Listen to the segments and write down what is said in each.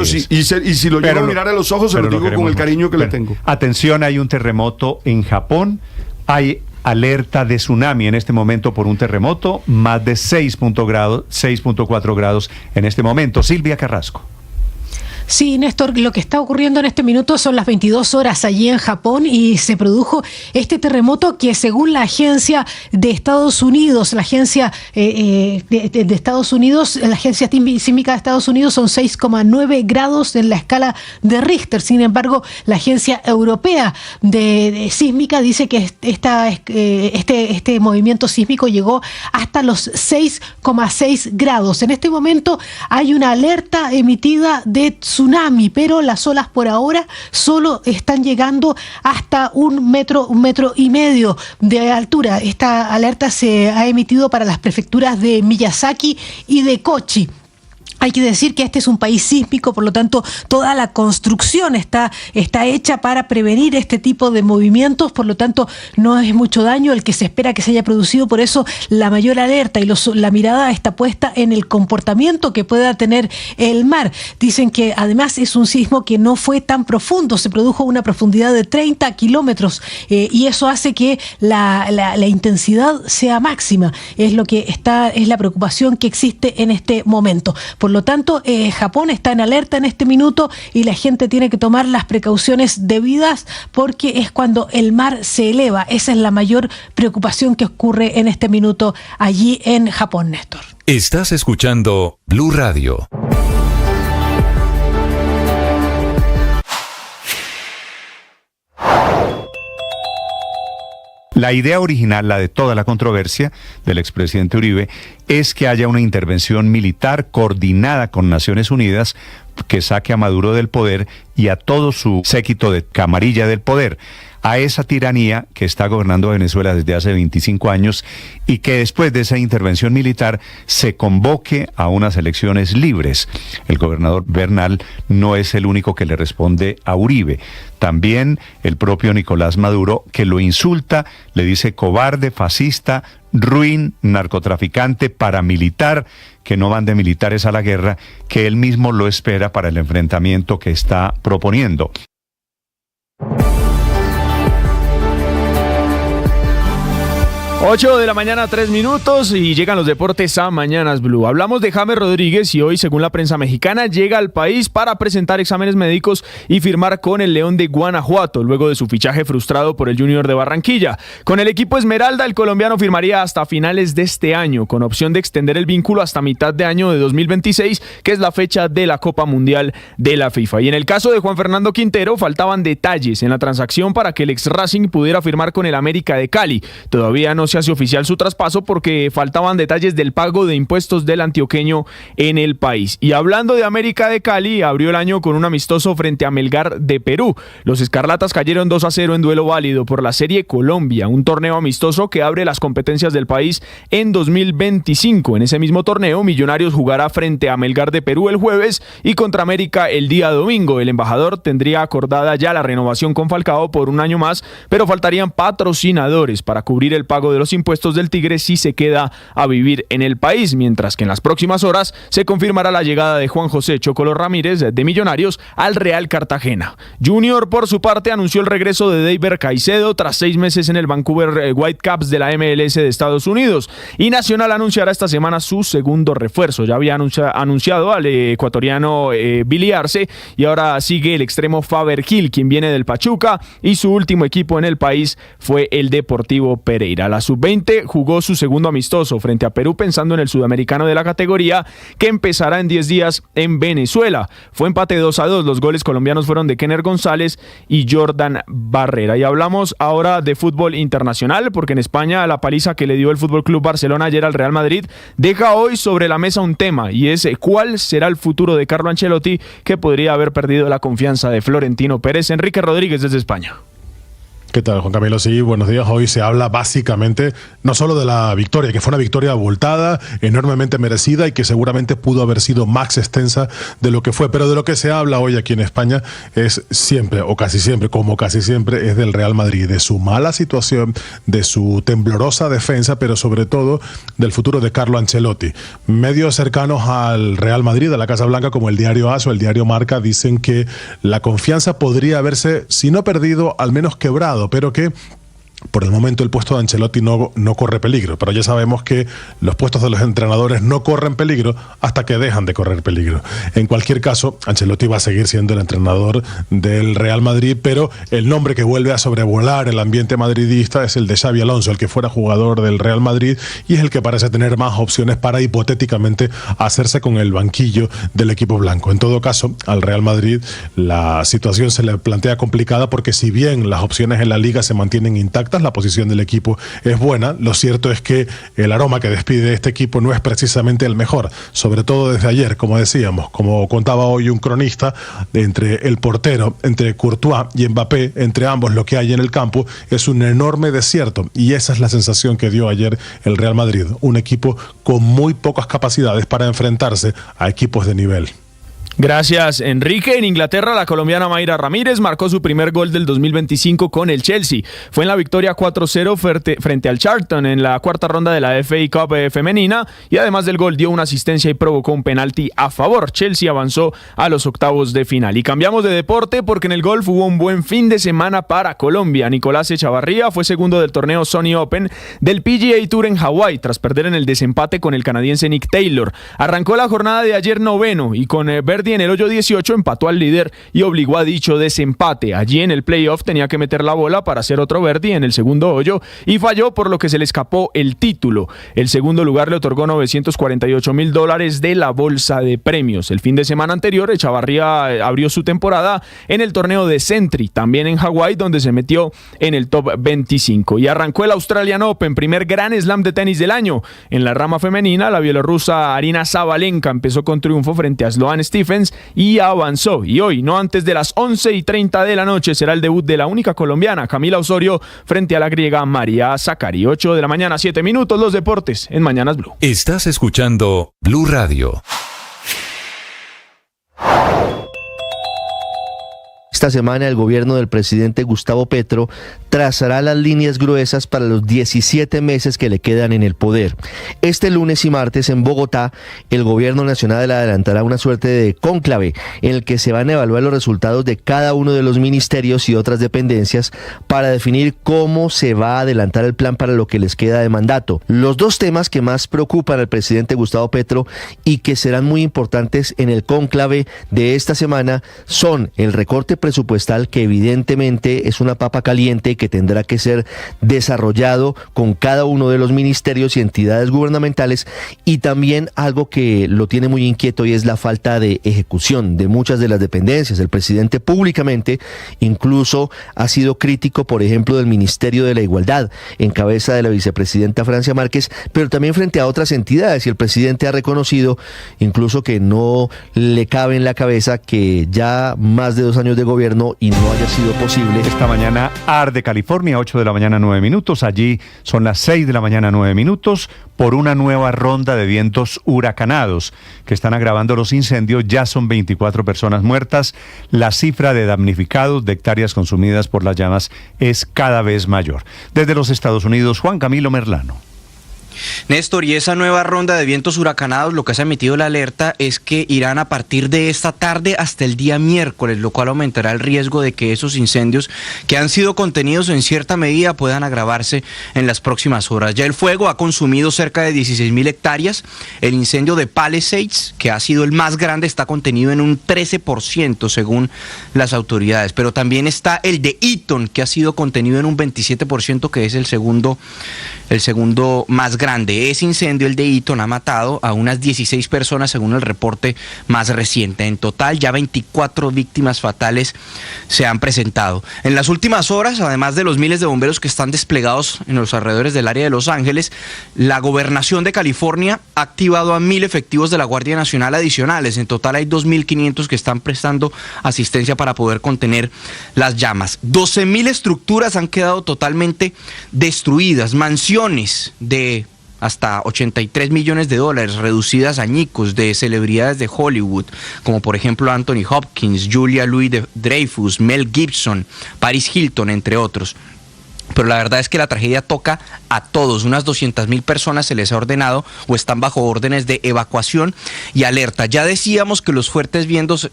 Sí, y si lo llevo a mirar a los ojos, se lo digo con el cariño que le tengo. Atención, hay un terremoto en Japón. Hay alerta de tsunami en este momento por un terremoto, más de 6.4 grados en este momento. Silvia Carrasco. Sí, Néstor, lo que está ocurriendo en este minuto son las 22 horas allí en Japón y se produjo este terremoto que según la agencia de Estados Unidos, la agencia de Estados Unidos, la agencia sísmica de Estados Unidos son 6,9 grados en la escala de Richter. Sin embargo, la agencia europea de sísmica dice que este movimiento sísmico llegó hasta los 6,6 grados. En este momento hay una alerta emitida de tsunami, pero las olas por ahora solo están llegando hasta un metro y medio de altura. Esta alerta se ha emitido para las prefecturas de Miyazaki y de Kochi. Hay que decir que este es un país sísmico, por lo tanto, toda la construcción está hecha para prevenir este tipo de movimientos, por lo tanto, no es mucho daño el que se espera que se haya producido, por eso la mayor alerta y la mirada está puesta en el comportamiento que pueda tener el mar. Dicen que además es un sismo que no fue tan profundo, se produjo a una profundidad de 30 kilómetros y eso hace que la intensidad sea máxima. Es la preocupación que existe en este momento. Por lo tanto, Japón está en alerta en este minuto y la gente tiene que tomar las precauciones debidas porque es cuando el mar se eleva. Esa es la mayor preocupación que ocurre en este minuto allí en Japón, Néstor. Estás escuchando Blue Radio. La idea original, la de toda la controversia del expresidente Uribe, es que haya una intervención militar coordinada con Naciones Unidas que saque a Maduro del poder y a todo su séquito de camarilla del poder, a esa tiranía que está gobernando Venezuela desde hace 25 años y que después de esa intervención militar se convoque a unas elecciones libres. El gobernador Bernal no es el único que le responde a Uribe. También el propio Nicolás Maduro, que lo insulta, le dice cobarde, fascista, ruin, narcotraficante, paramilitar, que no mande militares a la guerra, que él mismo lo espera para el enfrentamiento que está proponiendo. 8 de la mañana, 3 minutos y llegan los deportes a Mañanas Blue. Hablamos de James Rodríguez y hoy, según la prensa mexicana, llega al país para presentar exámenes médicos y firmar con el León de Guanajuato, luego de su fichaje frustrado por el Junior de Barranquilla. Con el equipo Esmeralda, el colombiano firmaría hasta finales de este año, con opción de extender el vínculo hasta mitad de año de 2026, que es la fecha de la Copa Mundial de la FIFA. Y en el caso de Juan Fernando Quintero, faltaban detalles en la transacción para que el ex Racing pudiera firmar con el América de Cali. Todavía no se hace oficial su traspaso porque faltaban detalles del pago de impuestos del antioqueño en el país. Y hablando de América de Cali, abrió el año con un amistoso frente a Melgar de Perú. Los escarlatas cayeron 2-0 en duelo válido por la Serie Colombia, un torneo amistoso que abre las competencias del país en 2025. En ese mismo torneo, Millonarios jugará frente a Melgar de Perú el jueves y contra América el día domingo. El embajador tendría acordada ya la renovación con Falcao por un año más, pero faltarían patrocinadores para cubrir el pago de los impuestos del Tigre si se queda a vivir en el país, mientras que en las próximas horas se confirmará la llegada de Juan José Chocolo Ramírez de Millonarios al Real Cartagena. Junior, por su parte, anunció el regreso de Deiber Caicedo tras 6 meses en el Vancouver Whitecaps de la MLS de Estados Unidos, y Nacional anunciará esta semana su segundo refuerzo. Ya había anunciado al ecuatoriano Billy Arce, y ahora sigue el extremo Faber Gil, quien viene del Pachuca, y su último equipo en el país fue el Deportivo Pereira. La sub-20 jugó su segundo amistoso frente a Perú pensando en el sudamericano de la categoría que empezará en 10 días en Venezuela. Fue empate 2-2, los goles colombianos fueron de Kenner González y Jordan Barrera. Y hablamos ahora de fútbol internacional porque en España la paliza que le dio el Fútbol Club Barcelona ayer al Real Madrid deja hoy sobre la mesa un tema, y es cuál será el futuro de Carlo Ancelotti, que podría haber perdido la confianza de Florentino Pérez. Enrique Rodríguez desde España. ¿Qué tal, Juan Camilo? Sí, buenos días. Hoy se habla básicamente no solo de la victoria, que fue una victoria abultada, enormemente merecida y que seguramente pudo haber sido más extensa de lo que fue, pero de lo que se habla hoy aquí en España es siempre, o casi siempre, como casi siempre, es del Real Madrid, de su mala situación, de su temblorosa defensa, pero sobre todo del futuro de Carlo Ancelotti. Medios cercanos al Real Madrid, a la Casa Blanca, como el diario AS o el diario Marca, dicen que la confianza podría haberse, si no perdido, al menos quebrado, pero que por el momento el puesto de Ancelotti no corre peligro, pero ya sabemos que los puestos de los entrenadores no corren peligro hasta que dejan de correr peligro. En cualquier caso, Ancelotti va a seguir siendo el entrenador del Real Madrid, pero el nombre que vuelve a sobrevolar el ambiente madridista es el de Xabi Alonso, el que fuera jugador del Real Madrid y es el que parece tener más opciones para hipotéticamente hacerse con el banquillo del equipo blanco. En todo caso, al Real Madrid la situación se le plantea complicada porque si bien las opciones en la Liga se mantienen intactas, la posición del equipo es buena. Lo cierto es que el aroma que despide este equipo no es precisamente el mejor, sobre todo desde ayer, como decíamos, como contaba hoy un cronista, entre el portero, entre Courtois y Mbappé, entre ambos lo que hay en el campo es un enorme desierto y esa es la sensación que dio ayer el Real Madrid, un equipo con muy pocas capacidades para enfrentarse a equipos de nivel. Gracias, Enrique. En Inglaterra, la colombiana Mayra Ramírez marcó su primer gol del 2025 con el Chelsea. Fue en la victoria 4-0 frente al Charlton en la cuarta ronda de la FA Cup femenina y además del gol dio una asistencia y provocó un penalti a favor. Chelsea avanzó a los octavos de final. Y cambiamos de deporte porque en el golf hubo un buen fin de semana para Colombia. Nicolás Echavarría fue segundo del torneo Sony Open del PGA Tour en Hawái tras perder en el desempate con el canadiense Nick Taylor. Arrancó la jornada de ayer noveno y con birdie en el hoyo 18 empató al líder y obligó a dicho desempate. Allí en el playoff tenía que meter la bola para hacer otro birdie en el segundo hoyo y falló, por lo que se le escapó el título. El segundo lugar le otorgó $948,000 de la bolsa de premios. El fin de semana anterior, Echavarría abrió su temporada en el torneo de Sentry, también en Hawái, donde se metió en el top 25. Y arrancó el Australian Open, primer gran slam de tenis del año. En la rama femenina, la bielorrusa Arina Sabalenka empezó con triunfo frente a Sloane Stephens y avanzó. Y hoy, no antes de las 11:30 de la noche, será el debut de la única colombiana, Camila Osorio, frente a la griega María Sakkari. 8 de la mañana, 7 minutos, los deportes en Mañanas Blue. Estás escuchando Blue Radio. Esta semana el gobierno del presidente Gustavo Petro trazará las líneas gruesas para los 17 meses que le quedan en el poder. Este lunes y martes en Bogotá, el gobierno nacional adelantará una suerte de cónclave en el que se van a evaluar los resultados de cada uno de los ministerios y otras dependencias para definir cómo se va a adelantar el plan para lo que les queda de mandato. Los dos temas que más preocupan al presidente Gustavo Petro y que serán muy importantes en el cónclave de esta semana son el recorte presupuestal, que evidentemente es una papa caliente que tendrá que ser desarrollado con cada uno de los ministerios y entidades gubernamentales, y también algo que lo tiene muy inquieto y es la falta de ejecución de muchas de las dependencias. El presidente públicamente incluso ha sido crítico, por ejemplo, del Ministerio de la Igualdad, en cabeza de la vicepresidenta Francia Márquez, pero también frente a otras entidades, y el presidente ha reconocido incluso que no le cabe en la cabeza que ya más de 2 años de gobierno y no haya sido posible. Esta mañana arde California, 8 de la mañana 9 minutos. Allí son las 6 de la mañana 9 minutos por una nueva ronda de vientos huracanados que están agravando los incendios. Ya son 24 personas muertas. La cifra de damnificados, de hectáreas consumidas por las llamas, es cada vez mayor. Desde los Estados Unidos, Juan Camilo Merlano. Néstor, y esa nueva ronda de vientos huracanados, lo que se ha emitido la alerta es que irán a partir de esta tarde hasta el día miércoles, lo cual aumentará el riesgo de que esos incendios que han sido contenidos en cierta medida puedan agravarse en las próximas horas. Ya el fuego ha consumido cerca de 16.000 hectáreas. El incendio de Palisades, que ha sido el más grande, está contenido en un 13% según las autoridades. Pero también está el de Eaton, que ha sido contenido en un 27%, que es el segundo más grande grande. Ese incendio, el de Eaton, ha matado a unas 16 personas según el reporte más reciente. En total, ya 24 víctimas fatales se han presentado. En las últimas horas, además de los miles de bomberos que están desplegados en los alrededores del área de Los Ángeles, la gobernación de California ha activado a 1.000 efectivos de la Guardia Nacional adicionales. En total hay 2.500 que están prestando asistencia para poder contener las llamas. 12.000 estructuras han quedado totalmente destruidas, mansiones de hasta 83 millones de dólares, reducidas a añicos de celebridades de Hollywood, como por ejemplo Anthony Hopkins, Julia Louis-Dreyfus, Mel Gibson, Paris Hilton, entre otros. Pero la verdad es que la tragedia toca a todos. Unas 200.000 personas se les ha ordenado o están bajo órdenes de evacuación y alerta. Ya decíamos que los fuertes vientos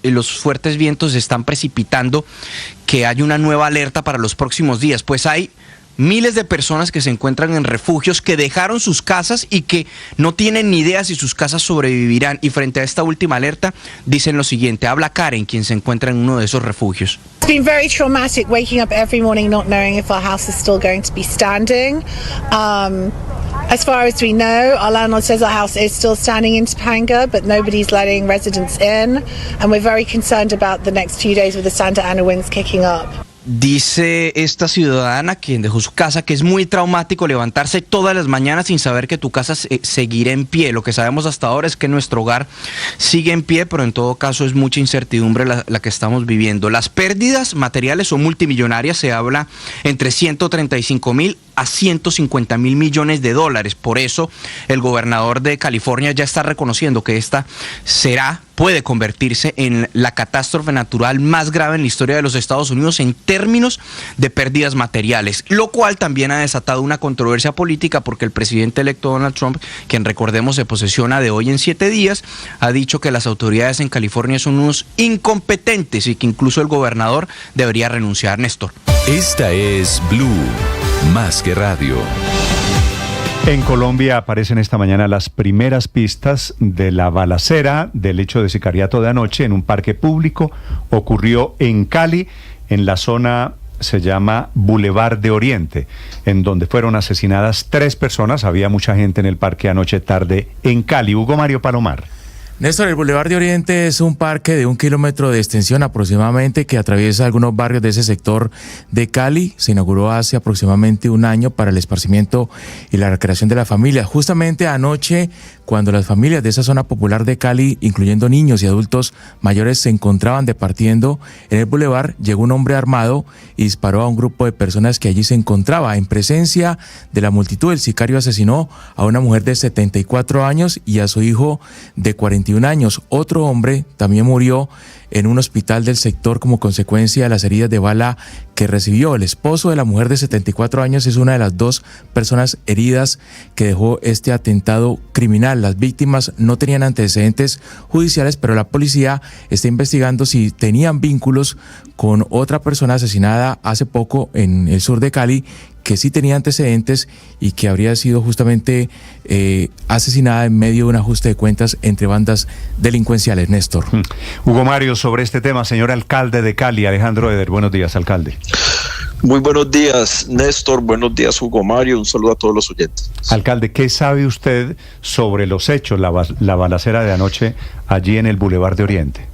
están precipitando que hay una nueva alerta para los próximos días. Pues hay miles de personas que se encuentran en refugios, que dejaron sus casas y que no tienen ni idea si sus casas sobrevivirán. Y frente a esta última alerta dicen lo siguiente. Habla Karen, quien se encuentra en uno de esos refugios. It's been very traumatic waking up every morning not knowing if our house is still going to be standing. As far as we know, our landlord says our house is still standing in Topanga, but nobody's letting residents in. And we're very concerned about the next few days with the Santa Ana winds kicking up. Dice esta ciudadana quien dejó su casa que es muy traumático levantarse todas las mañanas sin saber que tu casa seguirá en pie. Lo que sabemos hasta ahora es que nuestro hogar sigue en pie, pero en todo caso es mucha incertidumbre la que estamos viviendo. Las pérdidas materiales son multimillonarias, se habla entre 135.000 a 150.000 millones de dólares. Por eso el gobernador de California ya está reconociendo que esta puede convertirse en la catástrofe natural más grave en la historia de los Estados Unidos en términos de pérdidas materiales, lo cual también ha desatado una controversia política porque el presidente electo Donald Trump, quien recordemos se posesiona de hoy en 7 días, ha dicho que las autoridades en California son unos incompetentes y que incluso el gobernador debería renunciar. Néstor. Esta es Blue, más que radio. En Colombia aparecen esta mañana las primeras pistas de la balacera del hecho de sicariato de anoche en un parque público. Ocurrió en Cali, en la zona se llama Boulevard de Oriente, en donde fueron asesinadas 3 personas. Había mucha gente en el parque anoche tarde en Cali. Hugo Mario Palomar. Néstor, el Boulevard de Oriente es un parque de 1 kilómetro de extensión aproximadamente que atraviesa algunos barrios de ese sector de Cali. Se inauguró hace aproximadamente 1 año para el esparcimiento y la recreación de la familia. Justamente anoche, cuando las familias de esa zona popular de Cali, incluyendo niños y adultos mayores, se encontraban departiendo en el Boulevard, llegó un hombre armado y disparó a un grupo de personas que allí se encontraba. En presencia de la multitud, el sicario asesinó a una mujer de 74 años y a su hijo de 41 años. Otro hombre también murió en un hospital del sector como consecuencia de las heridas de bala que recibió. El esposo de la mujer de 74 años es una de las 2 personas heridas que dejó este atentado criminal. Las víctimas no tenían antecedentes judiciales, pero la policía está investigando si tenían vínculos con otra persona asesinada hace poco en el sur de Cali, que sí tenía antecedentes y que habría sido justamente asesinada en medio de un ajuste de cuentas entre bandas delincuenciales. Néstor. Hugo Mario, sobre este tema, señor alcalde de Cali, Alejandro Eder. Buenos días, alcalde. Muy buenos días, Néstor. Buenos días, Hugo Mario. Un saludo a todos los oyentes. Alcalde, ¿qué sabe usted sobre los hechos, la balacera de anoche allí en el Boulevard de Oriente?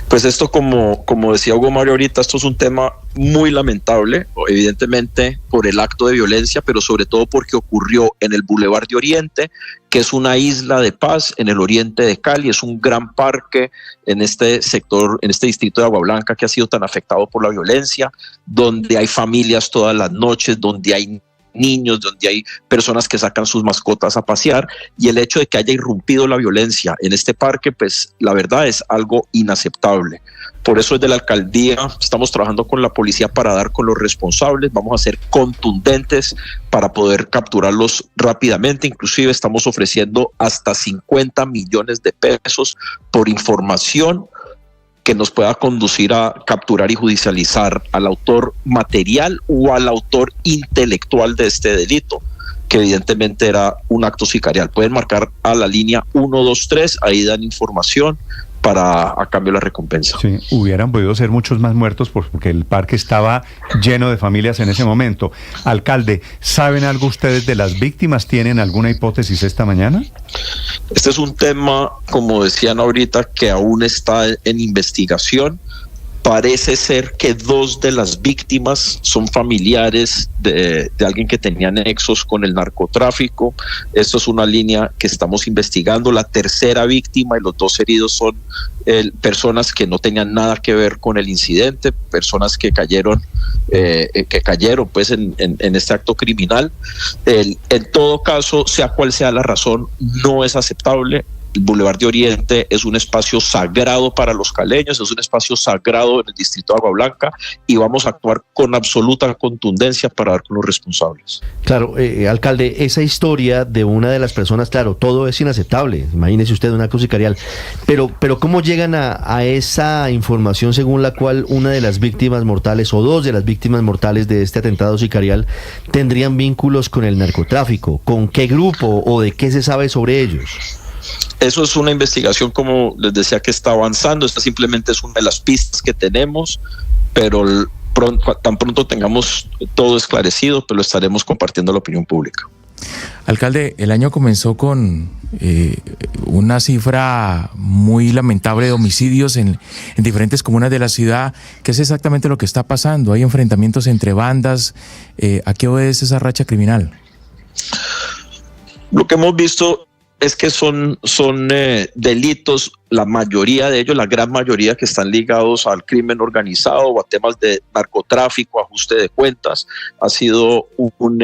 Pues esto, como decía Hugo Mario ahorita, esto es un tema muy lamentable, evidentemente por el acto de violencia, pero sobre todo porque ocurrió en el Boulevard de Oriente, que es una isla de paz en el oriente de Cali. Es un gran parque en este sector, en este distrito de Agua Blanca que ha sido tan afectado por la violencia, donde hay familias todas las noches, donde hay niños, donde hay personas que sacan sus mascotas a pasear, y el hecho de que haya irrumpido la violencia en este parque, pues la verdad es algo inaceptable. Por eso desde la alcaldía estamos trabajando con la policía para dar con los responsables. Vamos a ser contundentes para poder capturarlos rápidamente. Inclusive estamos ofreciendo hasta 50 millones de pesos por información que nos pueda conducir a capturar y judicializar al autor material o al autor intelectual de este delito, que evidentemente era un acto sicarial. Pueden marcar a la línea 123, ahí dan información a cambio de la recompensa. Sí, hubieran podido ser muchos más muertos porque el parque estaba lleno de familias en ese momento. Alcalde, ¿saben algo ustedes de las víctimas? ¿Tienen alguna hipótesis esta mañana? Este es un tema, como decían ahorita, que aún está en investigación. Parece ser que 2 de las víctimas son familiares de alguien que tenía nexos con el narcotráfico. Esto es una línea que estamos investigando. La tercera víctima y los 2 heridos son personas que no tenían nada que ver con el incidente, personas que cayeron pues en este acto criminal. En todo caso, sea cual sea la razón, no es aceptable. El Boulevard de Oriente es un espacio sagrado para los caleños, es un espacio sagrado en el distrito de Agua Blanca, y vamos a actuar con absoluta contundencia para dar con los responsables. Claro, alcalde, esa historia de una de las personas, claro, todo es inaceptable, imagínese usted un acto sicarial, pero ¿cómo llegan a esa información según la cual una de las víctimas mortales o 2 de las víctimas mortales de este atentado sicarial tendrían vínculos con el narcotráfico? ¿Con qué grupo o de qué se sabe sobre ellos? Eso es una investigación, como les decía, que está avanzando. Esta simplemente es una de las pistas que tenemos, pero tan pronto tengamos todo esclarecido, pues lo estaremos compartiendo a la opinión pública. Alcalde, el año comenzó con una cifra muy lamentable de homicidios en diferentes comunas de la ciudad. ¿Qué es exactamente lo que está pasando? ¿Hay enfrentamientos entre bandas? ¿A qué obedece esa racha criminal? Lo que hemos visto es que son delitos, la mayoría de ellos, la gran mayoría, que están ligados al crimen organizado o a temas de narcotráfico, ajuste de cuentas. Ha sido un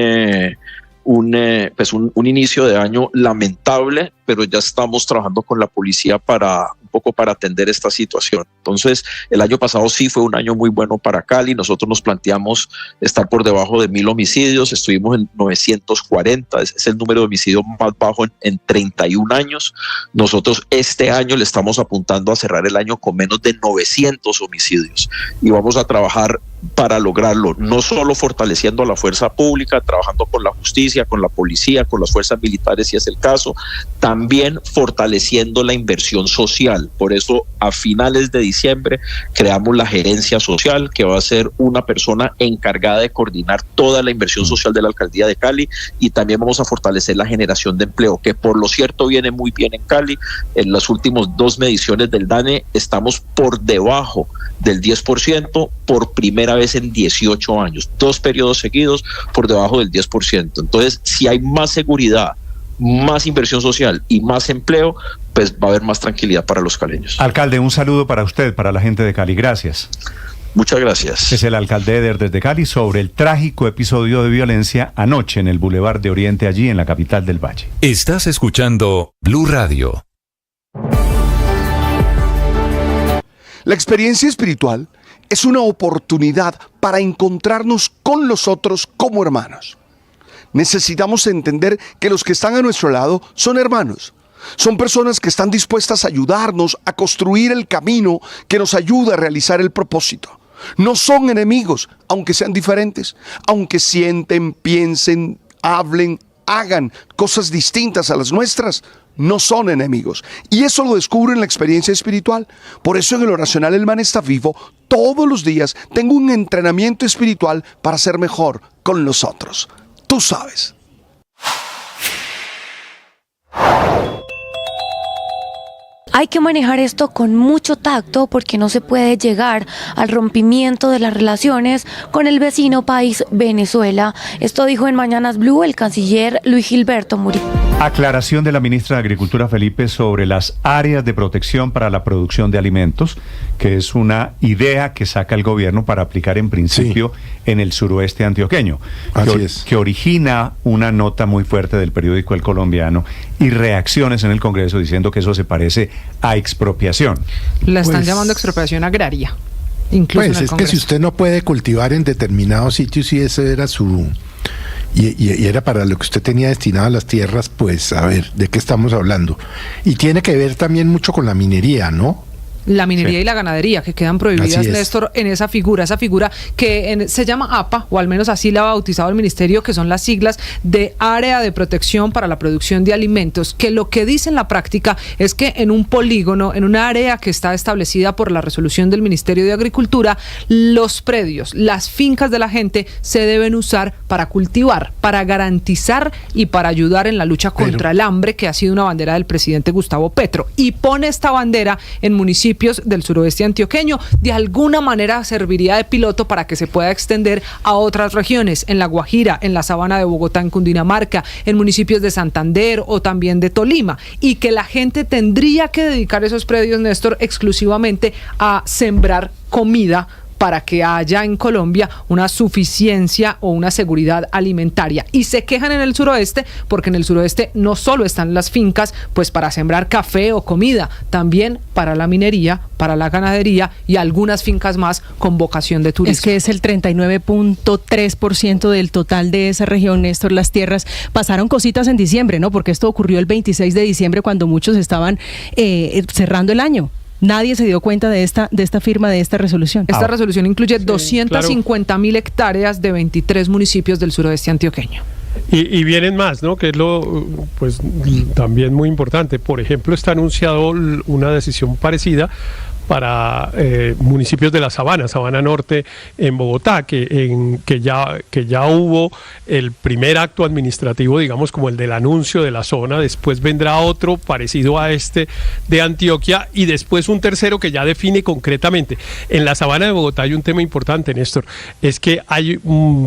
inicio de año lamentable, pero ya estamos trabajando con la policía para atender esta situación. Entonces, el año pasado sí fue un año muy bueno para Cali. Nosotros nos planteamos estar por debajo de 1.000 homicidios, estuvimos en 940, es el número de homicidios más bajo en 31 años. Nosotros este año le estamos apuntando a cerrar el año con menos de 900 homicidios, y vamos a trabajar para lograrlo, no solo fortaleciendo a la fuerza pública, trabajando con la justicia, con la policía, con las fuerzas militares si es el caso, también fortaleciendo la inversión social. Por eso a finales de diciembre creamos la gerencia social, que va a ser una persona encargada de coordinar toda la inversión social de la alcaldía de Cali, y también vamos a fortalecer la generación de empleo, que por lo cierto viene muy bien en Cali. En las últimas 2 mediciones del DANE estamos por debajo del 10% por primera vez en 18 años, 2 periodos seguidos por debajo del 10%. Entonces, si hay más seguridad, más inversión social y más empleo, pues va a haber más tranquilidad para los caleños. Alcalde, un saludo para usted, para la gente de Cali. Gracias. Muchas gracias. Es el alcalde Eder desde Cali sobre el trágico episodio de violencia anoche en el Boulevard de Oriente, allí en la capital del Valle. Estás escuchando Blue Radio. La experiencia espiritual es una oportunidad para encontrarnos con los otros como hermanos. Necesitamos entender que los que están a nuestro lado son hermanos. Son personas que están dispuestas a ayudarnos a construir el camino que nos ayuda a realizar el propósito. No son enemigos, aunque sean diferentes, aunque sienten, piensen, hablen, hagan cosas distintas a las nuestras. No son enemigos. Y eso lo descubro en la experiencia espiritual. Por eso en el oracional El Man Está Vivo, todos los días tengo un entrenamiento espiritual para ser mejor con los otros. Tú sabes. Hay que manejar esto con mucho tacto porque no se puede llegar al rompimiento de las relaciones con el vecino país Venezuela. Esto dijo en Mañanas Blue el canciller Luis Gilberto Murillo. Aclaración de la ministra de Agricultura, Felipe, sobre las áreas de protección para la producción de alimentos, que es una idea que saca el gobierno para aplicar en principio en el suroeste antioqueño, que origina una nota muy fuerte del periódico El Colombiano y reacciones en el Congreso diciendo que eso se parece a expropiación. La están llamando expropiación agraria. Incluso pues es Congreso. Que si usted no puede cultivar en determinados sitios, y ese era su... Y era para lo que usted tenía destinado a las tierras, pues a ver, ¿de qué estamos hablando? Y tiene que ver también mucho con la minería, ¿no? la minería Sí. y la ganadería, que quedan prohibidas, Así es. Néstor, en esa figura que se llama APA, o al menos así la ha bautizado el ministerio, que son las siglas de Área de Protección para la Producción de Alimentos, que lo que dice en la práctica es que en un polígono, en una área que está establecida por la resolución del Ministerio de Agricultura, los predios, las fincas de la gente se deben usar para cultivar, para garantizar y para ayudar en la lucha contra el hambre, que ha sido una bandera del presidente Gustavo Petro, y pone esta bandera en municipios del suroeste antioqueño. De alguna manera serviría de piloto para que se pueda extender a otras regiones, en La Guajira, en la sabana de Bogotá, en Cundinamarca, en municipios de Santander o también de Tolima, y que la gente tendría que dedicar esos predios, Néstor, exclusivamente a sembrar comida para que haya en Colombia una suficiencia o una seguridad alimentaria. Y se quejan en el suroeste porque en el suroeste no solo están las fincas pues para sembrar café o comida, también para la minería, para la ganadería y algunas fincas más con vocación de turismo. Es que es el 39.3% del total de esa región, Néstor. Las tierras pasaron cositas en diciembre, ¿no? Porque esto ocurrió el 26 de diciembre cuando muchos estaban cerrando el año. Nadie se dio cuenta de esta firma de esta resolución. Esta resolución incluye 250.000 hectáreas de 23 municipios del suroeste antioqueño. Y vienen más, ¿no? Que es lo, pues, también muy importante. Por ejemplo, está anunciado una decisión parecida para municipios de la Sabana Norte en Bogotá, que ya hubo el primer acto administrativo, digamos, como el del anuncio de la zona. Después vendrá otro parecido a este de Antioquia y después un tercero que ya define concretamente. En la Sabana de Bogotá hay un tema importante, Néstor, es que hay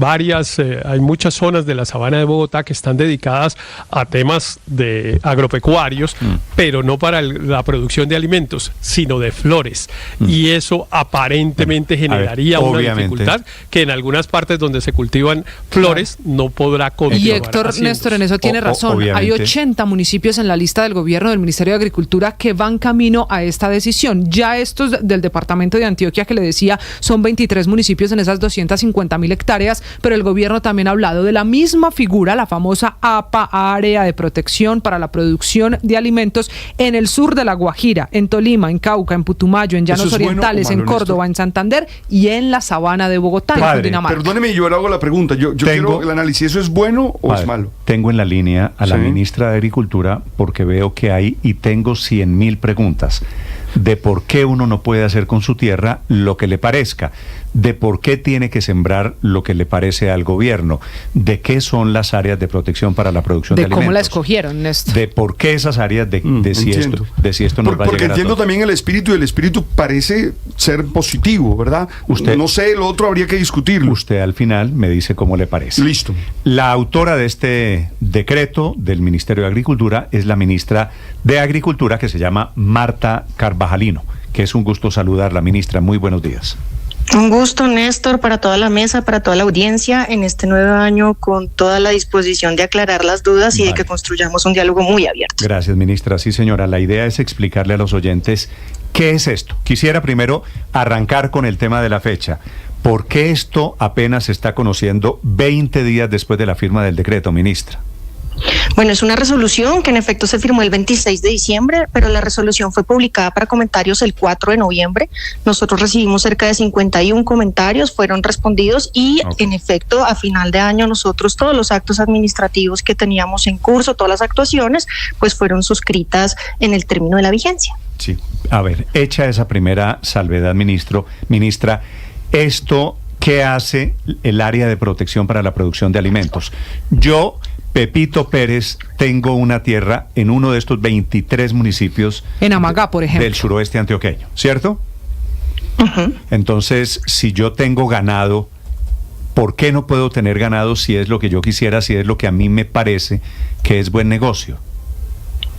hay muchas zonas de la Sabana de Bogotá que están dedicadas a temas de agropecuarios, pero no para la producción de alimentos, sino de flores. Y eso aparentemente generaría una dificultad que en algunas partes donde se cultivan flores no podrá continuar. Y Héctor, Néstor, en eso tiene razón. Hay 80 municipios en la lista del gobierno del Ministerio de Agricultura que van camino a esta decisión. Ya estos del departamento de Antioquia, que le decía, son 23 municipios en esas 250.000 hectáreas, pero el gobierno también ha hablado de la misma figura, la famosa APA, Área de Protección para la Producción de Alimentos, en el sur de La Guajira, en Tolima, en Cauca, en Putumayo, en Llanos Orientales, en Córdoba, en Santander y en la sabana de Bogotá, en Cundinamarca. Perdóneme, yo le hago la pregunta. Yo quiero el análisis. ¿Eso es bueno o es malo? Tengo en la línea a la ministra de Agricultura porque veo que hay y tengo 100.000 preguntas de por qué uno no puede hacer con su tierra lo que le parezca, de por qué tiene que sembrar lo que le parece al gobierno, de qué son las áreas de protección para la producción de alimentos. De cómo la escogieron, Néstor. De por qué esas áreas, de si esto nos va a llegar Porque entiendo a todos. también el espíritu, y el espíritu parece ser positivo, ¿verdad? No sé, lo otro habría que discutirlo. Usted al final me dice cómo le parece. Listo. La autora de este decreto del Ministerio de Agricultura es la ministra de Agricultura, que se llama Marta Carvajalino, que es un gusto saludarla, ministra. Muy buenos días. Un gusto, Néstor, para toda la mesa, para toda la audiencia, en este nuevo año, con toda la disposición de aclarar las dudas y de que construyamos un diálogo muy abierto. Gracias, ministra. Sí, señora, la idea es explicarle a los oyentes qué es esto. Quisiera primero arrancar con el tema de la fecha. ¿Por qué esto apenas se está conociendo 20 días después de la firma del decreto, ministra? Bueno, es una resolución que en efecto se firmó el 26 de diciembre, pero la resolución fue publicada para comentarios el 4 de noviembre. Nosotros recibimos cerca de 51 comentarios, fueron respondidos y en efecto a final de año nosotros todos los actos administrativos que teníamos en curso, todas las actuaciones, pues fueron suscritas en el término de la vigencia. Sí, a ver, hecha esa primera salvedad, ministra, esto, ¿qué hace el área de protección para la producción de alimentos? Yo, Pepito Pérez, tengo una tierra en uno de estos 23 municipios en Amagá, por ejemplo, del suroeste antioqueño, ¿cierto? Entonces, si yo tengo ganado, ¿por qué no puedo tener ganado si es lo que yo quisiera, si es lo que a mí me parece que es buen negocio?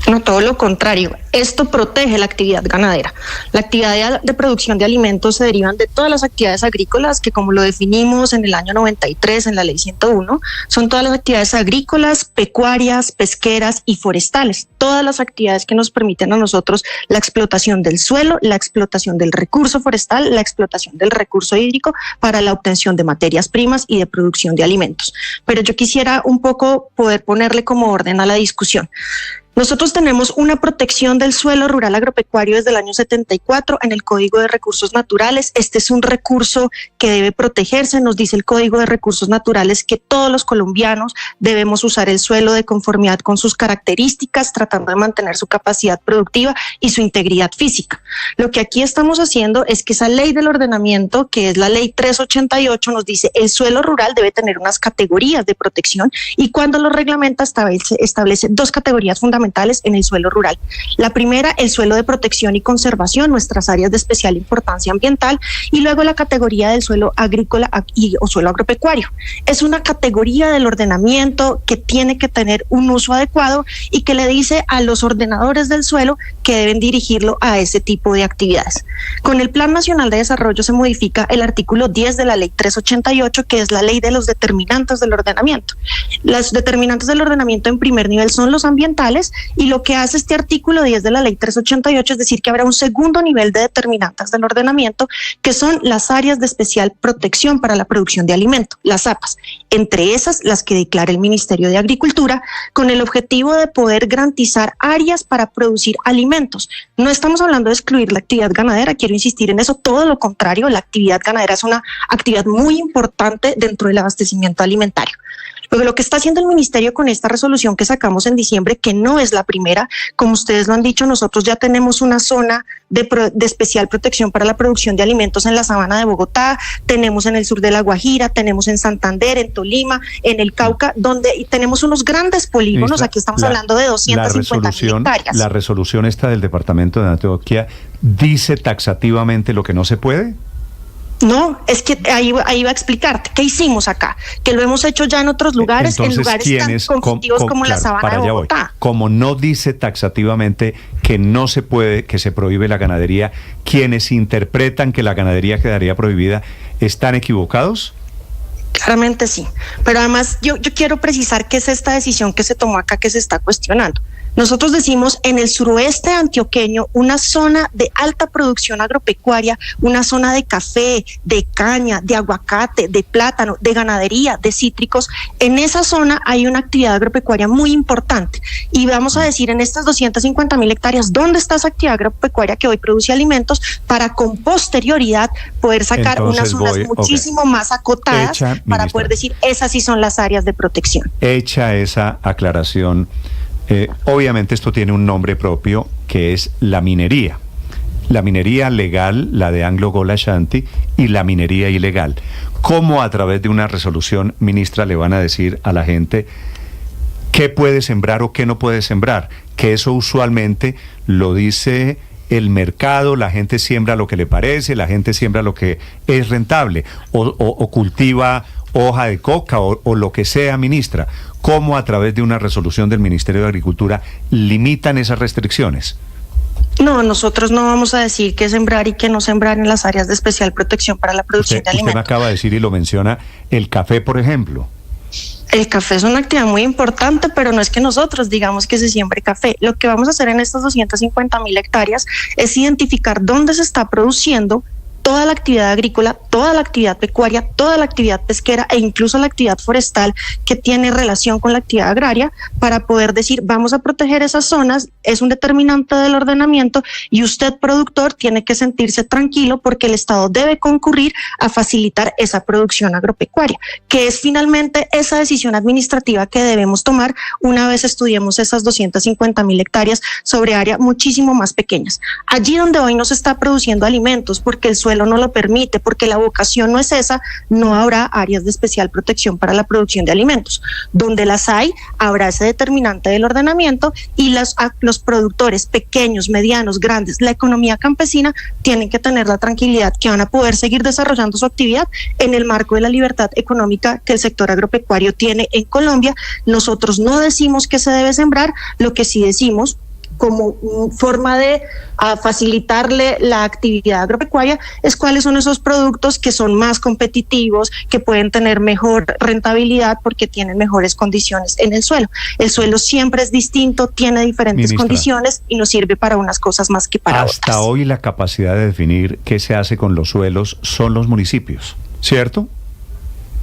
No, todo lo contrario. Esto protege la actividad ganadera. La actividad de producción de alimentos se derivan de todas las actividades agrícolas que, como lo definimos en el año 93 en la ley 101, son todas las actividades agrícolas, pecuarias, pesqueras y forestales. Todas las actividades que nos permiten a nosotros la explotación del suelo, la explotación del recurso forestal, la explotación del recurso hídrico para la obtención de materias primas y de producción de alimentos. Pero yo quisiera un poco poder ponerle como orden a la discusión. Nosotros tenemos una protección del suelo rural agropecuario desde el año 74 en el Código de Recursos Naturales. Este es un recurso que debe protegerse. Nos dice el Código de Recursos Naturales que todos los colombianos debemos usar el suelo de conformidad con sus características, tratando de mantener su capacidad productiva y su integridad física. Lo que aquí estamos haciendo es que esa ley del ordenamiento, que es la ley 388, nos dice el suelo rural debe tener unas categorías de protección, y cuando lo reglamenta establece dos categorías fundamentales en el suelo rural. La primera, el suelo de protección y conservación, nuestras áreas de especial importancia ambiental, y luego la categoría del suelo agrícola o suelo agropecuario. Es una categoría del ordenamiento que tiene que tener un uso adecuado y que le dice a los ordenadores del suelo que deben dirigirlo a ese tipo de actividades. Con el Plan Nacional de Desarrollo se modifica el artículo 10 de la ley 388, que es la ley de los determinantes del ordenamiento. Los determinantes del ordenamiento en primer nivel son los ambientales, y lo que hace este artículo 10 de la ley 388 es decir que habrá un segundo nivel de determinantes del ordenamiento, que son las áreas de especial protección para la producción de alimento, las APAs, entre esas las que declara el Ministerio de Agricultura, con el objetivo de poder garantizar áreas para producir alimentos. No estamos hablando de excluir la actividad ganadera, quiero insistir en eso, todo lo contrario, la actividad ganadera es una actividad muy importante dentro del abastecimiento alimentario. Lo que está haciendo el Ministerio con esta resolución que sacamos en diciembre, que no es la primera, como ustedes lo han dicho, nosotros ya tenemos una zona de especial protección para la producción de alimentos en la sabana de Bogotá, tenemos en el sur de La Guajira, tenemos en Santander, en Tolima, en el Cauca, donde tenemos unos grandes polígonos. Aquí estamos hablando de 250.000 hectáreas. La resolución esta del departamento de Antioquia dice taxativamente lo que no se puede. No, es que ahí va a explicarte qué hicimos acá, que lo hemos hecho ya en otros lugares, entonces, en lugares tan conflictivos como la sabana de Bogotá. Como no dice taxativamente que no se puede, que se prohíbe la ganadería, quienes interpretan que la ganadería quedaría prohibida, ¿están equivocados? Claramente sí, pero además yo quiero precisar qué es esta decisión que se tomó acá, que se está cuestionando. Nosotros decimos en el suroeste antioqueño, una zona de alta producción agropecuaria, una zona de café, de caña, de aguacate, de plátano, de ganadería, de cítricos. En esa zona hay una actividad agropecuaria muy importante, y vamos a decir en estas 250.000 hectáreas, ¿dónde está esa actividad agropecuaria que hoy produce alimentos para con posterioridad poder sacar unas zonas muchísimo más acotadas para poder decir esas sí son las áreas de protección? Hecha esa aclaración, obviamente esto tiene un nombre propio, que es la minería. La minería legal, la de Anglo Gold Ashanti, y la minería ilegal. ¿Cómo a través de una resolución, ministra, le van a decir a la gente qué puede sembrar o qué no puede sembrar? Que eso usualmente lo dice el mercado, la gente siembra lo que le parece, la gente siembra lo que es rentable, o cultiva hoja de coca o lo que sea, ministra. ¿Cómo a través de una resolución del Ministerio de Agricultura limitan esas restricciones? No, nosotros no vamos a decir qué sembrar y qué no sembrar en las áreas de especial protección para la producción de alimentos. Usted me acaba de decir y lo menciona, el café, por ejemplo. El café es una actividad muy importante, pero no es que nosotros digamos que se siembre café. Lo que vamos a hacer en estas 250.000 hectáreas es identificar dónde se está produciendo toda la actividad agrícola, toda la actividad pecuaria, toda la actividad pesquera e incluso la actividad forestal que tiene relación con la actividad agraria, para poder decir vamos a proteger esas zonas, es un determinante del ordenamiento, y usted, productor, tiene que sentirse tranquilo porque el Estado debe concurrir a facilitar esa producción agropecuaria, que es finalmente esa decisión administrativa que debemos tomar una vez estudiemos esas 250.000 hectáreas sobre áreas muchísimo más pequeñas. Allí donde hoy no se está produciendo alimentos porque el suelo no lo permite, porque la vocación no es esa, no habrá áreas de especial protección para la producción de alimentos. Donde las hay, habrá ese determinante del ordenamiento, y los productores pequeños, medianos, grandes, la economía campesina, tienen que tener la tranquilidad que van a poder seguir desarrollando su actividad en el marco de la libertad económica que el sector agropecuario tiene en Colombia. Nosotros no decimos que se debe sembrar, lo que sí decimos como forma de facilitarle la actividad agropecuaria es cuáles son esos productos que son más competitivos, que pueden tener mejor rentabilidad porque tienen mejores condiciones en el suelo. El suelo siempre es distinto, tiene diferentes condiciones y nos sirve para unas cosas más que para otras. Hasta hoy la capacidad de definir qué se hace con los suelos son los municipios, ¿cierto?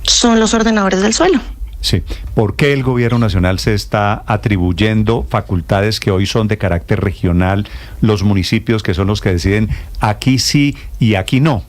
Son los ordenadores del suelo. Sí. ¿Por qué el gobierno nacional se está atribuyendo facultades que hoy son de carácter regional, los municipios que son los que deciden aquí sí y aquí no?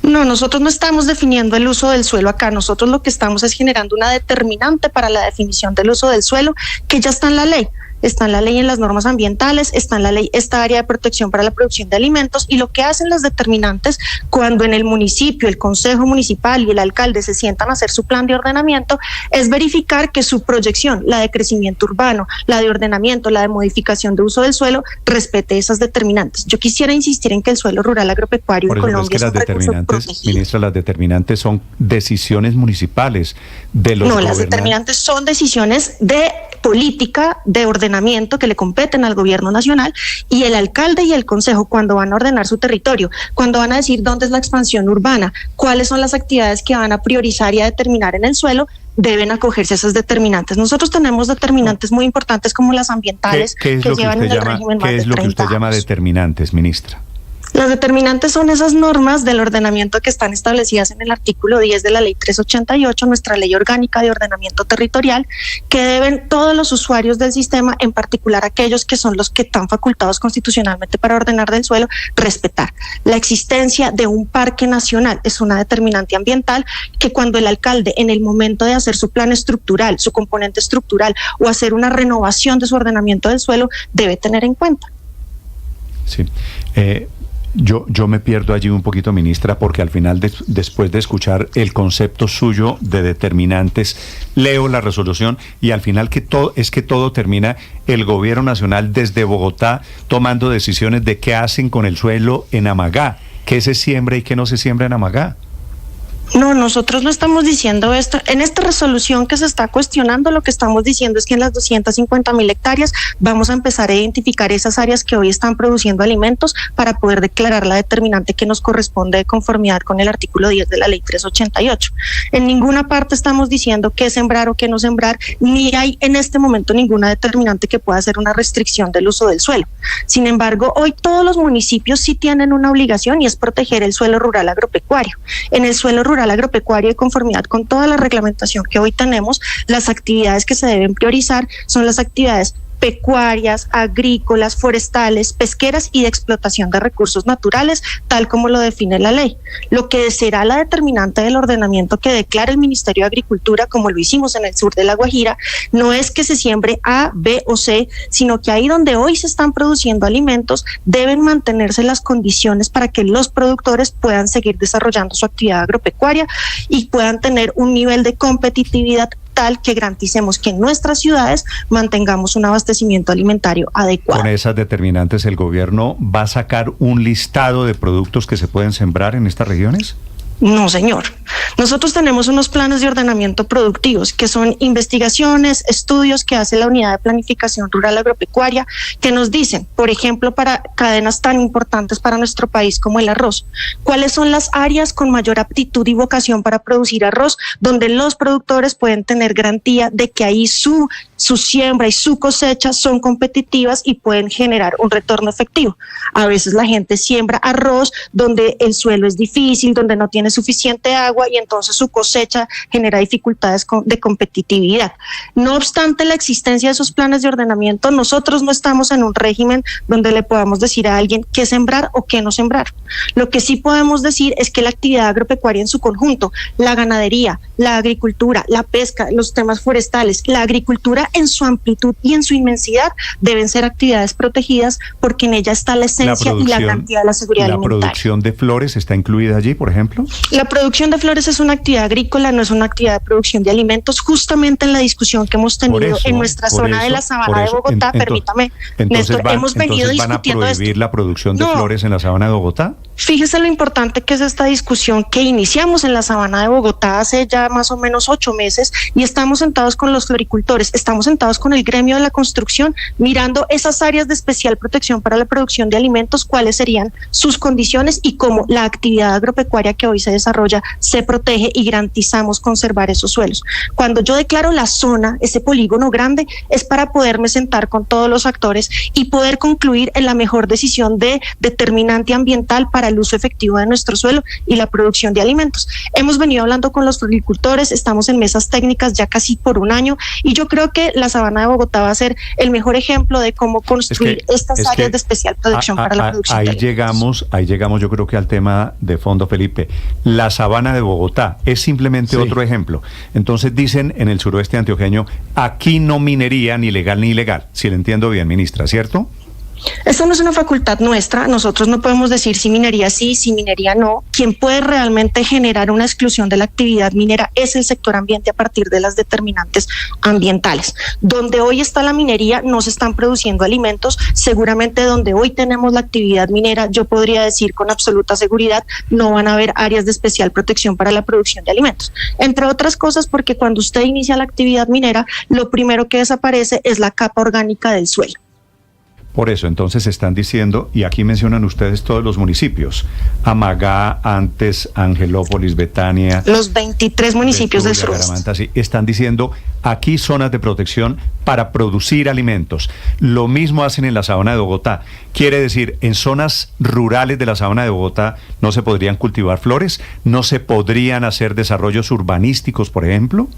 No, nosotros no estamos definiendo el uso del suelo acá, nosotros lo que estamos es generando una determinante para la definición del uso del suelo que ya está en la ley. Está en la ley en las normas ambientales, está en la ley esta área de protección para la producción de alimentos, y lo que hacen las determinantes cuando en el municipio, el consejo municipal y el alcalde se sientan a hacer su plan de ordenamiento es verificar que su proyección, la de crecimiento urbano, la de ordenamiento, la de modificación de uso del suelo, respete esas determinantes. Yo quisiera insistir en que el suelo rural agropecuario en Colombia es que las determinantes, ministra, las determinantes son decisiones municipales de los gobernantes. Las determinantes son decisiones de política de ordenamiento que le competen al gobierno nacional, y el alcalde y el consejo, cuando van a ordenar su territorio, cuando van a decir dónde es la expansión urbana, cuáles son las actividades que van a priorizar y a determinar en el suelo, deben acogerse a esas determinantes. Nosotros tenemos determinantes muy importantes como las ambientales que llevan en el régimen más de 30 años. ¿Qué es lo que usted llama determinantes, ministra? Las determinantes son esas normas del ordenamiento que están establecidas en el artículo 10 de la ley 388, nuestra ley orgánica de ordenamiento territorial, que deben todos los usuarios del sistema, en particular aquellos que son los que están facultados constitucionalmente para ordenar del suelo, respetar. La existencia de un parque nacional es una determinante ambiental que cuando el alcalde, en el momento de hacer su plan estructural, su componente estructural o hacer una renovación de su ordenamiento del suelo, debe tener en cuenta. Sí. Yo me pierdo allí un poquito, ministra, porque al final, después de escuchar el concepto suyo de determinantes, leo la resolución y al final que todo termina el gobierno nacional desde Bogotá tomando decisiones de qué hacen con el suelo en Amagá, qué se siembra y qué no se siembra en Amagá. No, nosotros no estamos diciendo esto. En esta resolución que se está cuestionando, lo que estamos diciendo es que en las 250.000 hectáreas vamos a empezar a identificar esas áreas que hoy están produciendo alimentos para poder declarar la determinante que nos corresponde de conformidad con el artículo 10 de la ley 388. En ninguna parte estamos diciendo qué sembrar o qué no sembrar, ni hay en este momento ninguna determinante que pueda hacer una restricción del uso del suelo. Sin embargo, hoy todos los municipios sí tienen una obligación, y es proteger el suelo rural agropecuario. En el suelo rural agropecuario, de conformidad con toda la reglamentación que hoy tenemos, las actividades que se deben priorizar son las actividades pecuarias, agrícolas, forestales, pesqueras y de explotación de recursos naturales, tal como lo define la ley. Lo que será la determinante del ordenamiento que declara el Ministerio de Agricultura, como lo hicimos en el sur de La Guajira, no es que se siembre A, B o C, sino que ahí donde hoy se están produciendo alimentos deben mantenerse las condiciones para que los productores puedan seguir desarrollando su actividad agropecuaria y puedan tener un nivel de competitividad tal que garanticemos que en nuestras ciudades mantengamos un abastecimiento alimentario adecuado. Con esas determinantes, ¿el gobierno va a sacar un listado de productos que se pueden sembrar en estas regiones? No, señor. Nosotros tenemos unos planes de ordenamiento productivos que son investigaciones, estudios que hace la Unidad de Planificación Rural Agropecuaria, que nos dicen, por ejemplo, para cadenas tan importantes para nuestro país como el arroz, cuáles son las áreas con mayor aptitud y vocación para producir arroz, donde los productores pueden tener garantía de que ahí su siembra y su cosecha son competitivas y pueden generar un retorno efectivo. A veces la gente siembra arroz donde el suelo es difícil, donde no tiene suficiente agua, y entonces su cosecha genera dificultades de competitividad. No obstante la existencia de esos planes de ordenamiento, nosotros no estamos en un régimen donde le podamos decir a alguien qué sembrar o qué no sembrar. Lo que sí podemos decir es que la actividad agropecuaria en su conjunto, la ganadería, la agricultura, la pesca, los temas forestales, la agricultura en su amplitud y en su inmensidad deben ser actividades protegidas, porque en ella está la esencia y la garantía de la seguridad alimentaria. ¿La producción de flores está incluida allí, por ejemplo? La producción de flores es una actividad agrícola, no es una actividad de producción de alimentos. Justamente en la discusión que hemos tenido en nuestra zona de la Sabana de Bogotá, permítame, Néstor, hemos venido discutiendo ¿van a prohibir la producción de flores en la Sabana de Bogotá? Fíjese lo importante que es esta discusión que iniciamos en la Sabana de Bogotá hace ya más o menos 8 meses, y estamos sentados con los floricultores, estamos sentados con el gremio de la construcción, mirando esas áreas de especial protección para la producción de alimentos, cuáles serían sus condiciones y cómo la actividad agropecuaria que hoy se desarrolla se protege y garantizamos conservar esos suelos. Cuando yo declaro la zona, ese polígono grande, es para poderme sentar con todos los actores y poder concluir en la mejor decisión de determinante ambiental para para el uso efectivo de nuestro suelo y la producción de alimentos. Hemos venido hablando con los agricultores, estamos en mesas técnicas ya casi por un año y yo creo que la Sabana de Bogotá va a ser el mejor ejemplo de cómo construir estas áreas de especial producción para la producción de alimentos. Ahí llegamos yo creo que al tema de fondo, Felipe. La Sabana de Bogotá es simplemente otro ejemplo. Entonces dicen en el suroeste antioqueño, aquí no minería ni legal ni ilegal, si le entiendo bien, ministra, ¿cierto? Esto no es una facultad nuestra, nosotros no podemos decir si minería sí, si minería no. Quien puede realmente generar una exclusión de la actividad minera es el sector ambiente a partir de las determinantes ambientales. Donde hoy está la minería no se están produciendo alimentos, seguramente donde hoy tenemos la actividad minera, yo podría decir con absoluta seguridad, no van a haber áreas de especial protección para la producción de alimentos. Entre otras cosas porque cuando usted inicia la actividad minera, lo primero que desaparece es la capa orgánica del suelo. Por eso, entonces están diciendo, y aquí mencionan ustedes todos los municipios, Amagá, antes Angelópolis, Betania. Los 23 municipios del suroeste. Sí, están diciendo, aquí zonas de protección para producir alimentos. Lo mismo hacen en la Sabana de Bogotá. Quiere decir, en zonas rurales de la Sabana de Bogotá no se podrían cultivar flores, no se podrían hacer desarrollos urbanísticos, por ejemplo.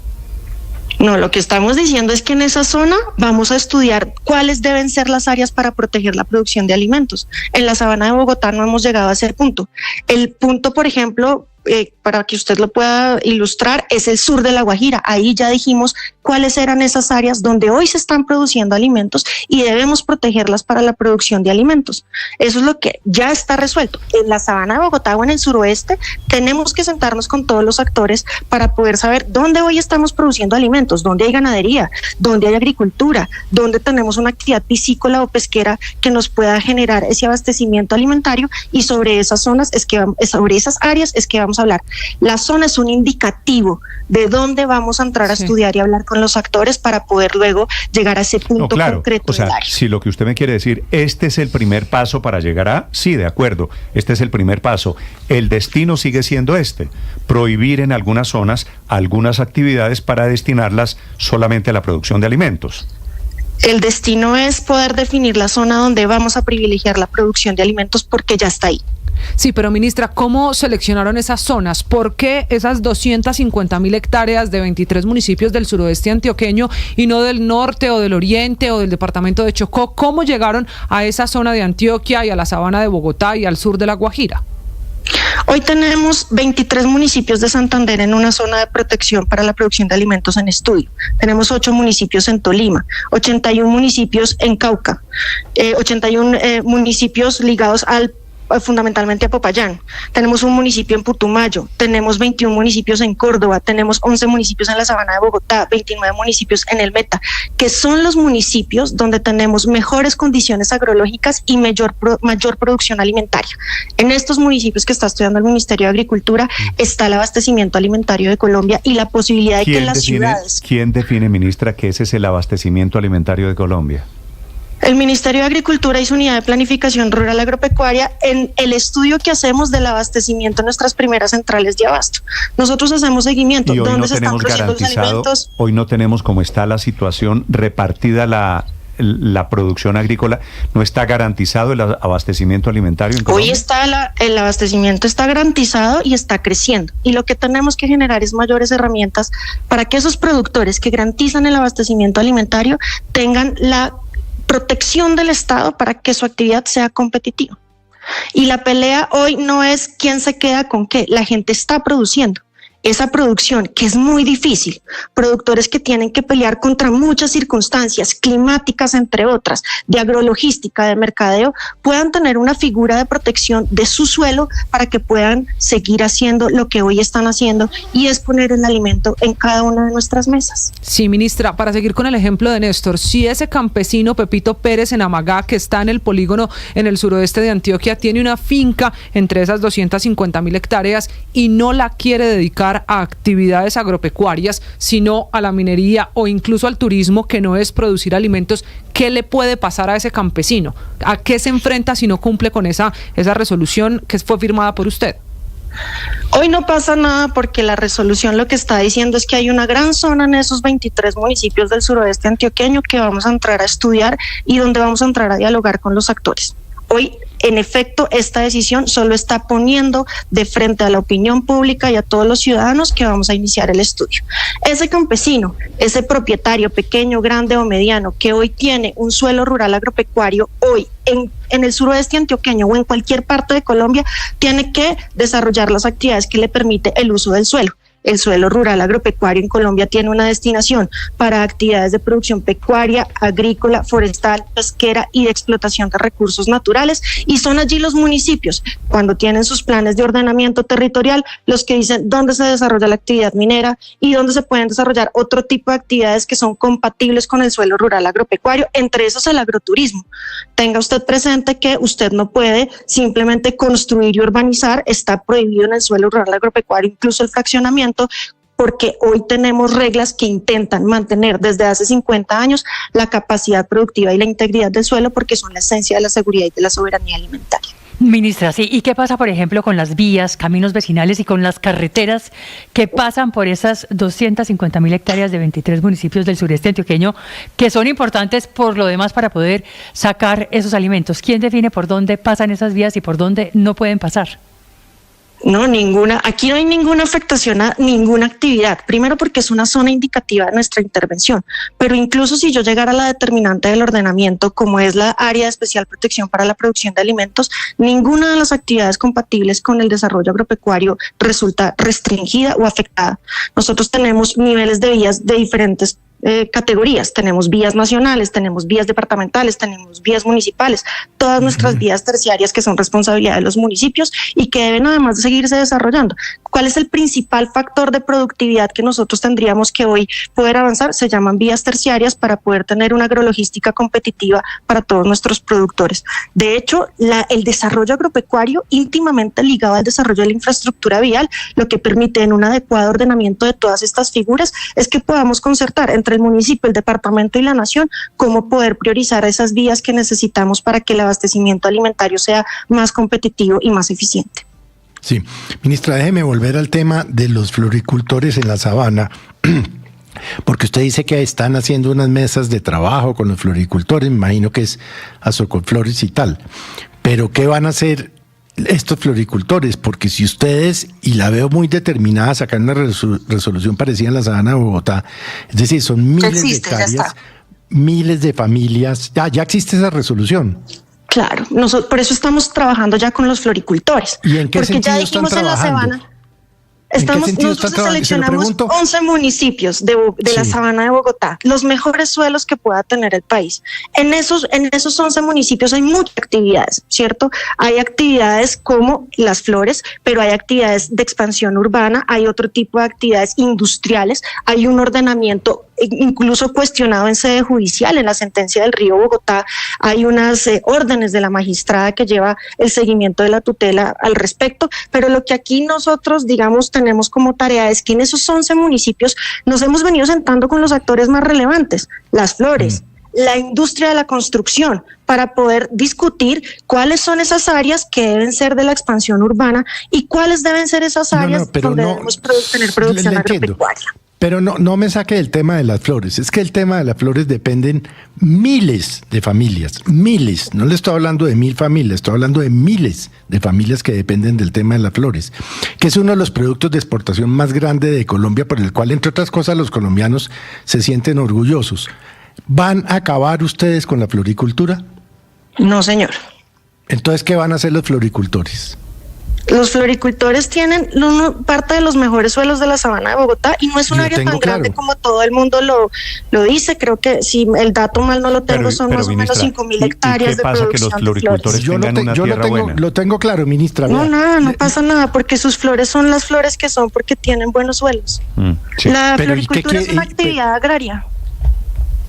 No, lo que estamos diciendo es que en esa zona vamos a estudiar cuáles deben ser las áreas para proteger la producción de alimentos. En la Sabana de Bogotá no hemos llegado a ese punto. El punto, por ejemplo, para que usted lo pueda ilustrar, es el sur de La Guajira. Ahí ya dijimos cuáles eran esas áreas donde hoy se están produciendo alimentos y debemos protegerlas para la producción de alimentos. Eso es lo que ya está resuelto. En la Sabana de Bogotá o en el suroeste tenemos que sentarnos con todos los actores para poder saber dónde hoy estamos produciendo alimentos, dónde hay ganadería, dónde hay agricultura, dónde tenemos una actividad piscícola o pesquera que nos pueda generar ese abastecimiento alimentario, y sobre esas zonas sobre esas áreas es que vamos a hablar. La zona es un indicativo de dónde vamos a entrar a estudiar y hablar con los actores para poder luego llegar a ese punto concreto. O sea, si lo que usted me quiere decir, este es el primer paso para llegar a, sí, de acuerdo, este es el primer paso. El destino sigue siendo prohibir en algunas zonas algunas actividades para destinarlas solamente a la producción de alimentos. El destino es poder definir la zona donde vamos a privilegiar la producción de alimentos porque ya está ahí. Sí, pero ministra, ¿cómo seleccionaron esas zonas? ¿Por qué esas 250.000 hectáreas de 23 municipios del suroeste antioqueño y no del norte o del oriente o del departamento de Chocó? ¿Cómo llegaron a esa zona de Antioquia y a la Sabana de Bogotá y al sur de La Guajira? Hoy tenemos 23 municipios de Santander en una zona de protección para la producción de alimentos en estudio. Tenemos 8 municipios en Tolima, 81 municipios en Cauca, 81 municipios ligados fundamentalmente a Popayán. Tenemos un municipio en Putumayo, tenemos 21 municipios en Córdoba, tenemos 11 municipios en la Sabana de Bogotá, 29 municipios en el Meta, que son los municipios donde tenemos mejores condiciones agrológicas y mayor producción alimentaria. En estos municipios que está estudiando el Ministerio de Agricultura está el abastecimiento alimentario de Colombia y la posibilidad de que en las ciudades... ¿Quién define, ministra, que ese es el abastecimiento alimentario de Colombia? El Ministerio de Agricultura y su Unidad de Planificación Rural Agropecuaria en el estudio que hacemos del abastecimiento en nuestras primeras centrales de abasto. Nosotros hacemos seguimiento. Y hoy ¿Dónde no se están produciendo los alimentos? Hoy no tenemos cómo está la situación repartida la producción agrícola, ¿no está garantizado el abastecimiento alimentario en Colombia? Hoy el abastecimiento está garantizado y está creciendo. Y lo que tenemos que generar es mayores herramientas para que esos productores que garantizan el abastecimiento alimentario tengan la protección del Estado para que su actividad sea competitiva. Y la pelea hoy no es quién se queda con qué, la gente está produciendo. Esa producción, que es muy difícil, productores que tienen que pelear contra muchas circunstancias climáticas, entre otras, de agrologística, de mercadeo, puedan tener una figura de protección de su suelo para que puedan seguir haciendo lo que hoy están haciendo, y es poner el alimento en cada una de nuestras mesas. Sí, ministra, para seguir con el ejemplo de Néstor, si ese campesino Pepito Pérez en Amagá, que está en el polígono en el suroeste de Antioquia, tiene una finca entre esas 250.000 hectáreas y no la quiere dedicar a actividades agropecuarias, sino a la minería o incluso al turismo, que no es producir alimentos, ¿qué le puede pasar a ese campesino? ¿A qué se enfrenta si no cumple con esa resolución que fue firmada por usted? Hoy no pasa nada porque la resolución lo que está diciendo es que hay una gran zona en esos 23 municipios del suroeste antioqueño que vamos a entrar a estudiar y donde vamos a entrar a dialogar con los actores. Hoy En efecto, esta decisión solo está poniendo de frente a la opinión pública y a todos los ciudadanos que vamos a iniciar el estudio. Ese campesino, ese propietario pequeño, grande o mediano que hoy tiene un suelo rural agropecuario, hoy en el suroeste antioqueño o en cualquier parte de Colombia, tiene que desarrollar las actividades que le permite el uso del suelo. El suelo rural agropecuario en Colombia tiene una destinación para actividades de producción pecuaria, agrícola, forestal, pesquera y de explotación de recursos naturales, y son allí los municipios, cuando tienen sus planes de ordenamiento territorial, los que dicen dónde se desarrolla la actividad minera y dónde se pueden desarrollar otro tipo de actividades que son compatibles con el suelo rural agropecuario, entre esos el agroturismo. Tenga usted presente que usted no puede simplemente construir y urbanizar, está prohibido en el suelo rural agropecuario incluso el fraccionamiento, porque hoy tenemos reglas que intentan mantener desde hace 50 años la capacidad productiva y la integridad del suelo, porque son la esencia de la seguridad y de la soberanía alimentaria. Ministra, sí, ¿y qué pasa, por ejemplo, con las vías, caminos vecinales y con las carreteras que pasan por esas 250.000 hectáreas de 23 municipios del sureste antioqueño, que son importantes por lo demás para poder sacar esos alimentos? ¿Quién define por dónde pasan esas vías y por dónde no pueden pasar? No, ninguna. Aquí no hay ninguna afectación a ninguna actividad. Primero porque es una zona indicativa de nuestra intervención, pero incluso si yo llegara a la determinante del ordenamiento, como es la área de especial protección para la producción de alimentos, ninguna de las actividades compatibles con el desarrollo agropecuario resulta restringida o afectada. Nosotros tenemos niveles de vías de diferentes categorías, tenemos vías nacionales, tenemos vías departamentales, tenemos vías municipales, todas nuestras vías terciarias que son responsabilidad de los municipios y que deben además de seguirse desarrollando. ¿Cuál es el principal factor de productividad que nosotros tendríamos que hoy poder avanzar? Se llaman vías terciarias para poder tener una agrologística competitiva para todos nuestros productores. De hecho, el desarrollo agropecuario íntimamente ligado al desarrollo de la infraestructura vial, lo que permite en un adecuado ordenamiento de todas estas figuras es que podamos concertar entre el municipio, el departamento y la nación cómo poder priorizar esas vías que necesitamos para que el abastecimiento alimentario sea más competitivo y más eficiente. Sí, ministra, déjeme volver al tema de los floricultores en la sabana, porque usted dice que están haciendo unas mesas de trabajo con los floricultores, me imagino que es Azocolflores y tal, pero ¿qué van a hacer estos floricultores? Porque si ustedes, y la veo muy determinada a sacar una resolución parecida en la sabana de Bogotá, es decir, son miles de hectáreas, miles de familias, ya existe esa resolución. Claro, por eso estamos trabajando ya con los floricultores. ¿Y en qué sentido están trabajando? Nosotros seleccionamos 11 municipios de la sabana de Bogotá, los mejores suelos que pueda tener el país. En esos 11 municipios hay muchas actividades, ¿cierto? Hay actividades como las flores, pero hay actividades de expansión urbana, hay otro tipo de actividades industriales, hay un ordenamiento incluso cuestionado en sede judicial. En la sentencia del Río Bogotá hay unas órdenes de la magistrada que lleva el seguimiento de la tutela al respecto, pero lo que aquí nosotros, digamos, tenemos como tarea es que en esos 11 municipios nos hemos venido sentando con los actores más relevantes, las flores, la industria de la construcción, para poder discutir cuáles son esas áreas que deben ser de la expansión urbana y cuáles deben ser esas áreas donde debemos tener producción agropecuaria. Pero no me saque del tema de las flores. Es que el tema de las flores dependen miles de familias, miles. No le estoy hablando de 1000 familias, estoy hablando de miles de familias que dependen del tema de las flores, que es uno de los productos de exportación más grande de Colombia, por el cual, entre otras cosas, los colombianos se sienten orgullosos. ¿Van a acabar ustedes con la floricultura? No, señor. Entonces, ¿qué van a hacer los floricultores? Los floricultores tienen parte de los mejores suelos de la sabana de Bogotá y no es un área tan grande como todo el mundo lo dice. Creo que si el dato mal no lo tengo, son más o menos 5.000 hectáreas de producción. ¿Qué pasa que los floricultores tengan una tierra buena? Lo tengo claro, ministra. No pasa nada, porque sus flores son las flores que son porque tienen buenos suelos. Sí. La floricultura es una actividad agraria.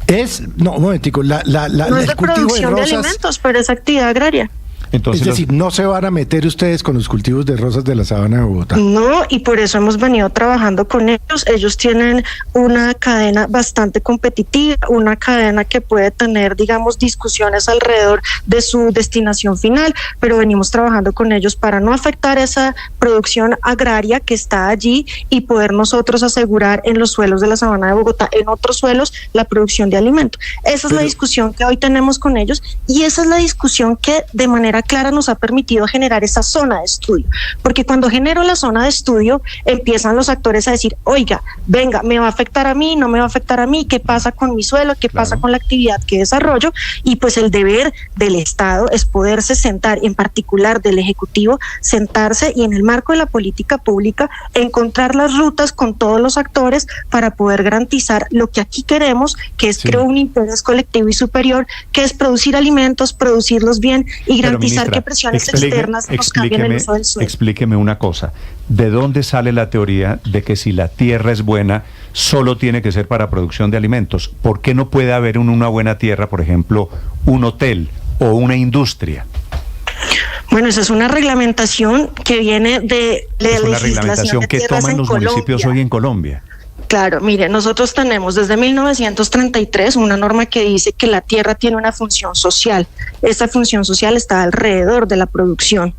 Un momentico, no es de producción de alimentos, pero es actividad agraria. Entonces, es decir, no se van a meter ustedes con los cultivos de rosas de la sabana de Bogotá. No, y por eso hemos venido trabajando con ellos. Ellos tienen una cadena bastante competitiva, una cadena que puede tener, digamos, discusiones alrededor de su destinación final, pero venimos trabajando con ellos para no afectar esa producción agraria que está allí y poder nosotros asegurar en los suelos de la sabana de Bogotá, en otros suelos, la producción de alimentos. Esa es la discusión que hoy tenemos con ellos y esa es la discusión que de manera manera clara nos ha permitido generar esa zona de estudio, porque cuando genero la zona de estudio empiezan los actores a decir, oiga, venga, ¿me va a afectar a mí? ¿No me va a afectar a mí? ¿Qué pasa con mi suelo? ¿Qué pasa con la actividad que desarrollo? Y pues el deber del Estado es poderse sentar, en particular del Ejecutivo, sentarse y en el marco de la política pública encontrar las rutas con todos los actores para poder garantizar lo que aquí queremos, que es creo un interés colectivo y superior, que es producir alimentos, producirlos bien y garantizar ministra, que presiones externas nos cambien el uso del suelo. Explíqueme una cosa, ¿de dónde sale la teoría de que si la tierra es buena, solo tiene que ser para producción de alimentos? ¿Por qué no puede haber en una buena tierra, por ejemplo, un hotel o una industria? Bueno, esa es una reglamentación que viene de la Es una legislación reglamentación de que tierras toman en los Colombia. municipios hoy en Colombia. Claro, mire, nosotros tenemos desde 1933 una norma que dice que la tierra tiene una función social. Esta función social está alrededor de la producción.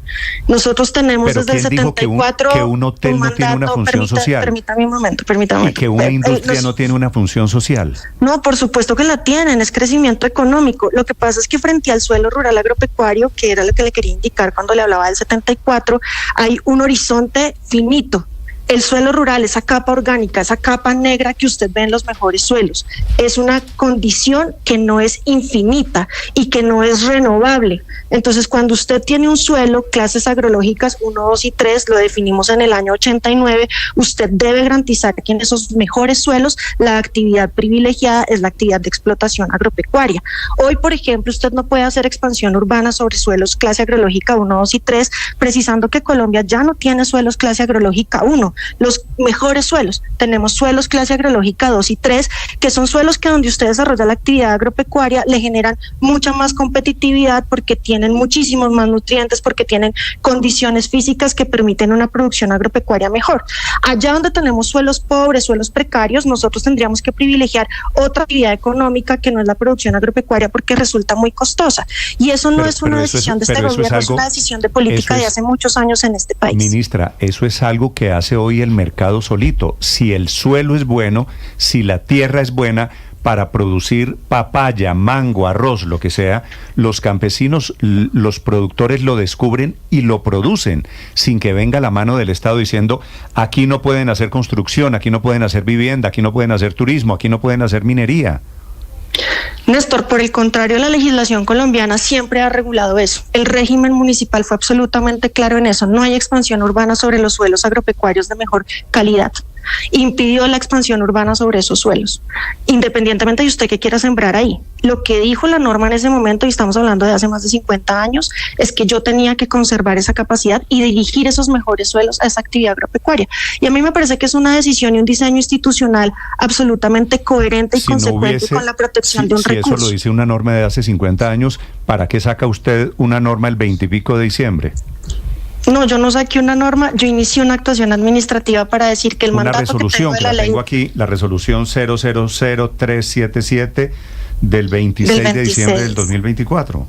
Nosotros tenemos Pero desde el ¿quién dijo 74 que un hotel no tiene una función social? Permítame un momento. Y que una industria no tiene una función social. No, por supuesto que la tienen, es crecimiento económico. Lo que pasa es que frente al suelo rural agropecuario, que era lo que le quería indicar cuando le hablaba del 74, hay un horizonte finito. El suelo rural, esa capa orgánica, esa capa negra que usted ve en los mejores suelos, es una condición que no es infinita y que no es renovable. Entonces, cuando usted tiene un suelo, clases agrológicas 1, 2 y 3, lo definimos en el año 89, usted debe garantizar que en esos mejores suelos la actividad privilegiada es la actividad de explotación agropecuaria. Hoy, por ejemplo, usted no puede hacer expansión urbana sobre suelos clase agrológica 1, 2 y 3, precisando que Colombia ya no tiene suelos clase agrológica 1. Los mejores suelos, tenemos suelos clase agrológica 2 y 3, que son suelos que donde usted desarrolla la actividad agropecuaria le generan mucha más competitividad porque tienen muchísimos más nutrientes, porque tienen condiciones físicas que permiten una producción agropecuaria mejor. Allá donde tenemos suelos pobres, suelos precarios, nosotros tendríamos que privilegiar otra actividad económica que no es la producción agropecuaria porque resulta muy costosa. Y eso no es una decisión de este gobierno, es una decisión de política de hace muchos años en este país. Ministra, eso es algo que hace hoy el mercado solito. Si el suelo es bueno, si la tierra es buena para producir papaya, mango, arroz, lo que sea, los campesinos, los productores lo descubren y lo producen sin que venga la mano del Estado diciendo aquí no pueden hacer construcción, aquí no pueden hacer vivienda, aquí no pueden hacer turismo, aquí no pueden hacer minería. Néstor, por el contrario, la legislación colombiana siempre ha regulado eso. El régimen municipal fue absolutamente claro en eso. No hay expansión urbana sobre los suelos agropecuarios de mejor calidad. Impidió la expansión urbana sobre esos suelos, independientemente de usted que quiera sembrar ahí. Lo que dijo la norma en ese momento, y estamos hablando de hace más de 50 años, es que yo tenía que conservar esa capacidad y dirigir esos mejores suelos a esa actividad agropecuaria. Y a mí me parece que es una decisión y un diseño institucional absolutamente coherente y consecuente con la protección de un recurso. Si eso lo dice una norma de hace 50 años, ¿para qué saca usted una norma el 20 y pico de diciembre? No, yo no saqué una norma, yo inicié una actuación administrativa para decir que el mandato que tengo de la ley... Tengo aquí, la resolución 000377 del 26 de diciembre del 2024.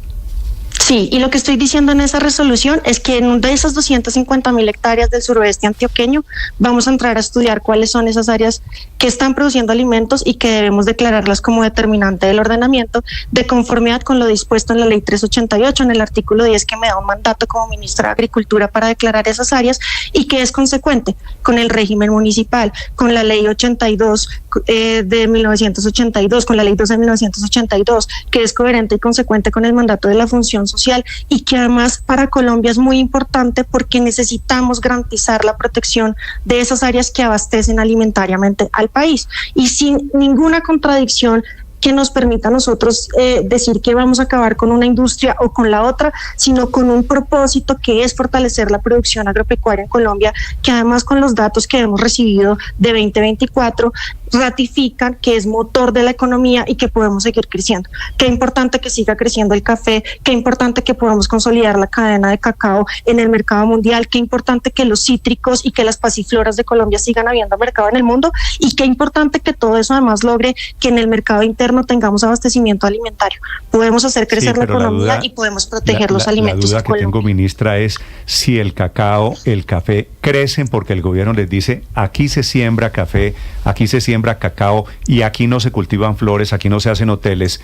Sí, y lo que estoy diciendo en esa resolución es que en de esas 250.000 hectáreas del suroeste antioqueño vamos a entrar a estudiar cuáles son esas áreas que están produciendo alimentos y que debemos declararlas como determinante del ordenamiento de conformidad con lo dispuesto en la ley 388, en el artículo 10 que me da un mandato como ministra de Agricultura para declarar esas áreas y que es consecuente con el régimen municipal, con la ley 82 de 1982, con la ley 12 de 1982, que es coherente y consecuente con el mandato de la función social y que además para Colombia es muy importante porque necesitamos garantizar la protección de esas áreas que abastecen alimentariamente al país y sin ninguna contradicción que nos permita a nosotros decir que vamos a acabar con una industria o con la otra, sino con un propósito que es fortalecer la producción agropecuaria en Colombia, que además con los datos que hemos recibido de 2024 ratifican que es motor de la economía y que podemos seguir creciendo. Qué importante que siga creciendo el café, qué importante que podamos consolidar la cadena de cacao en el mercado mundial, qué importante que los cítricos y que las pasifloras de Colombia sigan habiendo mercado en el mundo y qué importante que todo eso además logre que en el mercado interno tengamos abastecimiento alimentario. Podemos hacer crecer la economía y podemos proteger los alimentos. La duda que tengo, ministra, es si el cacao, el café crecen porque el gobierno les dice aquí se siembra café, aquí se siembra siembra cacao y aquí no se cultivan flores, aquí no se hacen hoteles,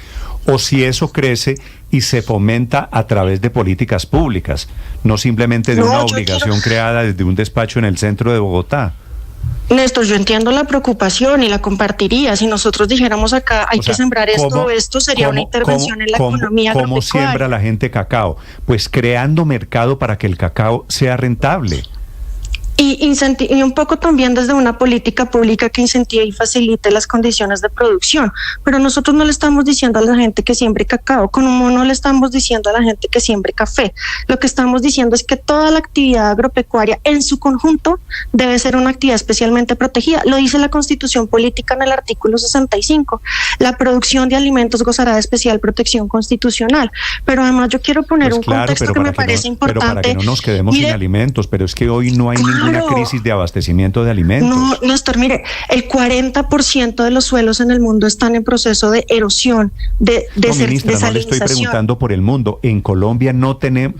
o si eso crece y se fomenta a través de políticas públicas, no simplemente de una obligación creada desde un despacho en el centro de Bogotá. Néstor, yo entiendo la preocupación y la compartiría. Si nosotros dijéramos acá hay que sembrar esto sería una intervención en la economía agropecuaria. ¿Cómo siembra la gente cacao? Pues creando mercado para que el cacao sea rentable. Y un poco también desde una política pública que incentive y facilite las condiciones de producción. Pero nosotros no le estamos diciendo a la gente que siembre cacao, como no le estamos diciendo a la gente que siembre café. Lo que estamos diciendo es que toda la actividad agropecuaria en su conjunto debe ser una actividad especialmente protegida. Lo dice la Constitución Política en el artículo 65. La producción de alimentos gozará de especial protección constitucional. Pero además yo quiero poner un contexto que me parece importante. Pero para que no nos quedemos sin alimentos, pero es que hoy no hay ninguna crisis de abastecimiento de alimentos. No, Néstor, mire, el 40% de los suelos en el mundo están en proceso de erosión, de ministra, no le estoy preguntando por el mundo. En Colombia no tenemos,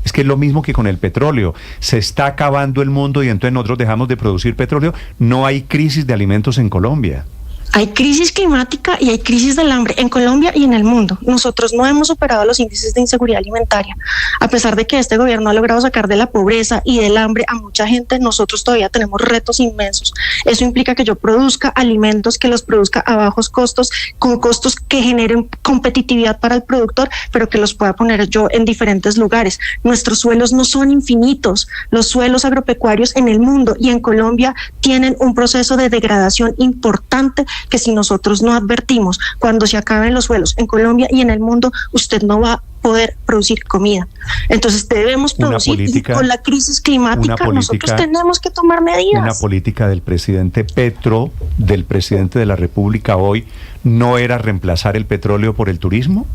es que es lo mismo que con el petróleo. Se está acabando el mundo y entonces nosotros dejamos de producir petróleo. No hay crisis de alimentos en Colombia. Hay crisis climática y hay crisis del hambre en Colombia y en el mundo. Nosotros no hemos superado los índices de inseguridad alimentaria. A pesar de que este gobierno ha logrado sacar de la pobreza y del hambre a mucha gente, nosotros todavía tenemos retos inmensos. Eso implica que yo produzca alimentos, que los produzca a bajos costos, con costos que generen competitividad para el productor, pero que los pueda poner yo en diferentes lugares. Nuestros suelos no son infinitos. Los suelos agropecuarios en el mundo y en Colombia tienen un proceso de degradación importante que si nosotros no advertimos cuando se acaben los suelos en Colombia y en el mundo, usted no va a poder producir comida. Entonces debemos producir y con la crisis climática nosotros tenemos que tomar medidas. Una política del presidente Petro, del presidente de la República hoy, ¿no era reemplazar el petróleo por el turismo?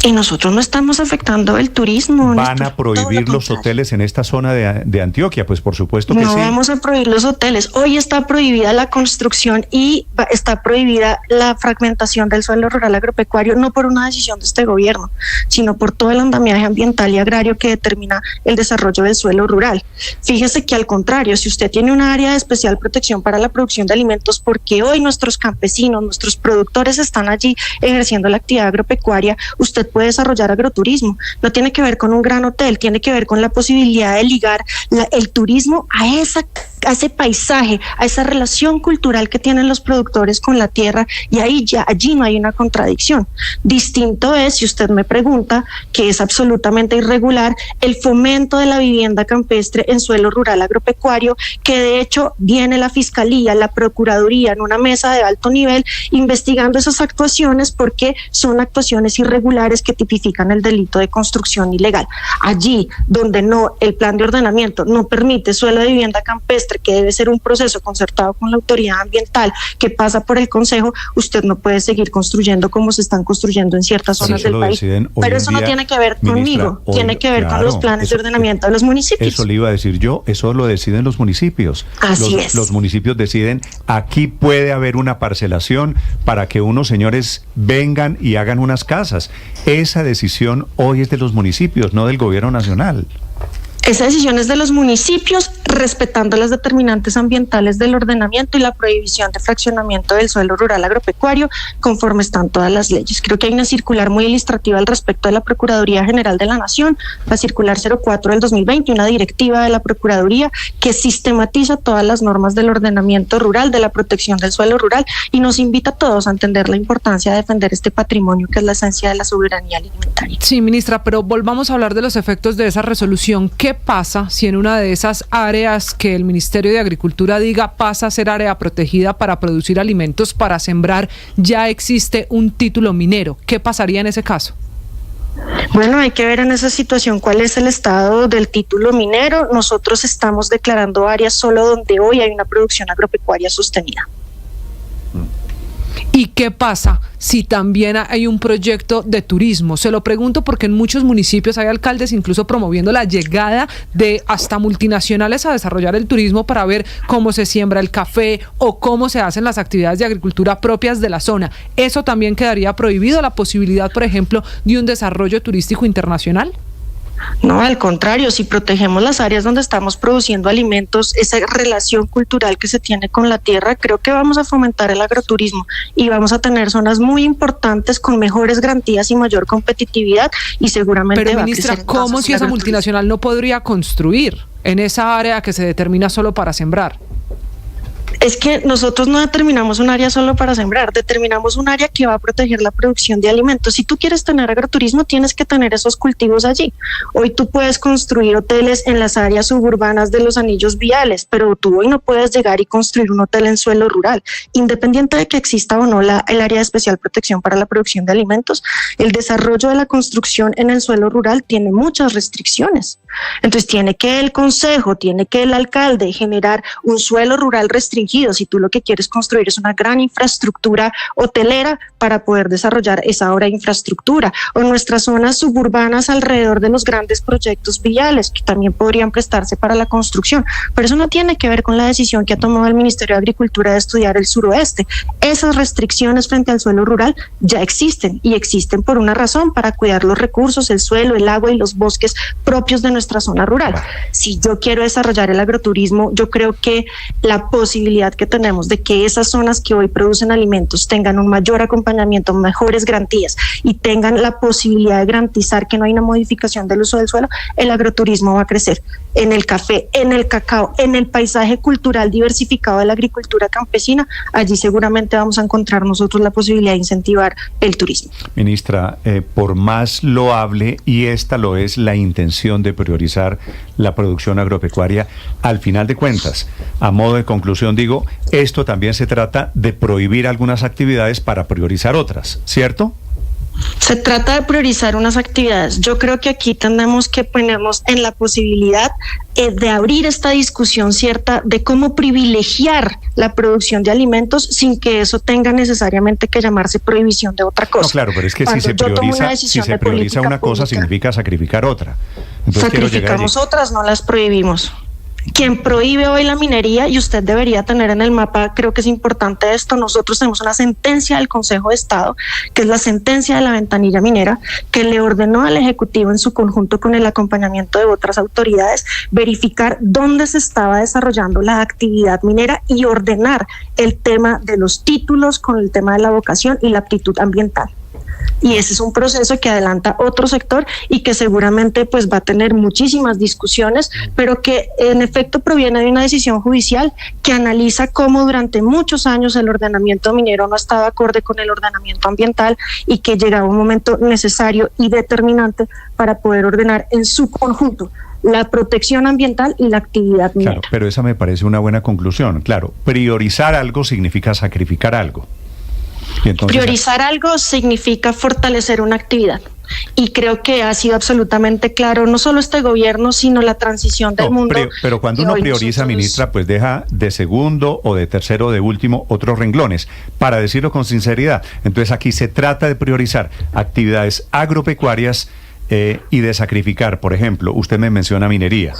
Y nosotros no estamos afectando el turismo. ¿Van a prohibir los hoteles en esta zona de Antioquia? Pues por supuesto que sí. No vamos a prohibir los hoteles. Hoy está prohibida la construcción y está prohibida la fragmentación del suelo rural agropecuario, no por una decisión de este gobierno, sino por todo el andamiaje ambiental y agrario que determina el desarrollo del suelo rural. Fíjese que al contrario, si usted tiene un área de especial protección para la producción de alimentos, porque hoy nuestros campesinos, nuestros productores están allí ejerciendo la actividad agropecuaria, usted puede desarrollar agroturismo. No tiene que ver con un gran hotel, tiene que ver con la posibilidad de ligar el turismo a ese paisaje, a esa relación cultural que tienen los productores con la tierra, y allí no hay una contradicción. Distinto es, si usted me pregunta, que es absolutamente irregular el fomento de la vivienda campestre en suelo rural agropecuario, que de hecho viene la Fiscalía, la Procuraduría en una mesa de alto nivel investigando esas actuaciones porque son actuaciones irregulares que tipifican el delito de construcción ilegal. Allí donde el plan de ordenamiento no permite suelo de vivienda campestre, que debe ser un proceso concertado con la autoridad ambiental que pasa por el Consejo, usted no puede seguir construyendo como se están construyendo en ciertas zonas del país. Pero eso no tiene que ver conmigo, tiene que ver con los planes de ordenamiento de los municipios. Eso le iba a decir yo, eso lo deciden los municipios. Así es. Los municipios deciden, aquí puede haber una parcelación para que unos señores vengan y hagan unas casas. Esa decisión hoy es de los municipios, no del gobierno nacional. Esa decisión es de los municipios, respetando las determinantes ambientales del ordenamiento y la prohibición de fraccionamiento del suelo rural agropecuario, conforme están todas las leyes. Creo que hay una circular muy ilustrativa al respecto de la Procuraduría General de la Nación, la circular 04 del 2020, una directiva de la Procuraduría que sistematiza todas las normas del ordenamiento rural, de la protección del suelo rural, y nos invita a todos a entender la importancia de defender este patrimonio que es la esencia de la soberanía alimentaria. Sí, ministra, pero volvamos a hablar de los efectos de esa resolución. ¿Qué pasa si en una de esas áreas que el Ministerio de Agricultura diga pasa a ser área protegida para producir alimentos para sembrar, ya existe un título minero? ¿Qué pasaría en ese caso? Bueno, hay que ver en esa situación cuál es el estado del título minero. Nosotros estamos declarando áreas solo donde hoy hay una producción agropecuaria sostenida. ¿Y qué pasa si también hay un proyecto de turismo? Se lo pregunto porque en muchos municipios hay alcaldes incluso promoviendo la llegada de hasta multinacionales a desarrollar el turismo para ver cómo se siembra el café o cómo se hacen las actividades de agricultura propias de la zona. ¿Eso también quedaría prohibido, la posibilidad, por ejemplo, de un desarrollo turístico internacional? No, al contrario, si protegemos las áreas donde estamos produciendo alimentos, esa relación cultural que se tiene con la tierra, creo que vamos a fomentar el agroturismo y vamos a tener zonas muy importantes con mejores garantías y mayor competitividad y seguramente Pero va ministra, a crecer. ¿cómo si esa multinacional no podría construir en esa área que se determina solo para sembrar? Es que nosotros no determinamos un área solo para sembrar, determinamos un área que va a proteger la producción de alimentos. Si tú quieres tener agroturismo, tienes que tener esos cultivos allí. Hoy tú puedes construir hoteles en las áreas suburbanas de los anillos viales, pero tú hoy no puedes llegar y construir un hotel en suelo rural. Independiente de que exista o no el área de especial protección para la producción de alimentos, el desarrollo de la construcción en el suelo rural tiene muchas restricciones. Entonces tiene que el consejo, tiene que el alcalde generar un suelo rural restringido si tú lo que quieres construir es una gran infraestructura hotelera para poder desarrollar esa obra de infraestructura, o nuestras zonas suburbanas alrededor de los grandes proyectos viales que también podrían prestarse para la construcción, pero eso no tiene que ver con la decisión que ha tomado el Ministerio de Agricultura de estudiar el suroeste. Esas restricciones frente al suelo rural ya existen y existen por una razón, para cuidar los recursos, el suelo, el agua y los bosques propios de nuestra zona rural. Si yo quiero desarrollar el agroturismo, yo creo que la posibilidad que tenemos de que esas zonas que hoy producen alimentos tengan un mayor acompañamiento, mejores garantías y tengan la posibilidad de garantizar que no hay una modificación del uso del suelo, el agroturismo va a crecer. En el café, en el cacao, en el paisaje cultural diversificado de la agricultura campesina, allí seguramente vamos a encontrar nosotros la posibilidad de incentivar el turismo. Ministra, por más loable, y esta lo es, la intención de priorizar la producción agropecuaria, al final de cuentas, a modo de conclusión digo, esto también se trata de prohibir algunas actividades para priorizar otras, ¿cierto? Se trata de priorizar unas actividades. Yo creo que aquí tenemos que ponernos en la posibilidad de abrir esta discusión cierta de cómo privilegiar la producción de alimentos sin que eso tenga necesariamente que llamarse prohibición de otra cosa. No, claro, pero es que si se prioriza una cosa, significa sacrificar otra. Entonces, sacrificamos otras, no las prohibimos. Quien prohíbe hoy la minería, y usted debería tener en el mapa, creo que es importante esto, nosotros tenemos una sentencia del Consejo de Estado, que es la sentencia de la ventanilla minera, que le ordenó al Ejecutivo en su conjunto con el acompañamiento de otras autoridades verificar dónde se estaba desarrollando la actividad minera y ordenar el tema de los títulos con el tema de la vocación y la aptitud ambiental. Y ese es un proceso que adelanta otro sector y que seguramente pues va a tener muchísimas discusiones, pero que en efecto proviene de una decisión judicial que analiza cómo durante muchos años el ordenamiento minero no estaba acorde con el ordenamiento ambiental y que llegaba un momento necesario y determinante para poder ordenar en su conjunto la protección ambiental y la actividad minera. Claro, pero esa me parece una buena conclusión. Claro, priorizar algo significa sacrificar algo. Priorizar algo significa fortalecer una actividad. Y creo que ha sido absolutamente claro, no solo este gobierno, sino la transición del mundo. Pero cuando uno prioriza, ministra, pues deja de segundo o de tercero o de último otros renglones, para decirlo con sinceridad. Entonces aquí se trata de priorizar actividades agropecuarias y de sacrificar, por ejemplo, usted me menciona minería.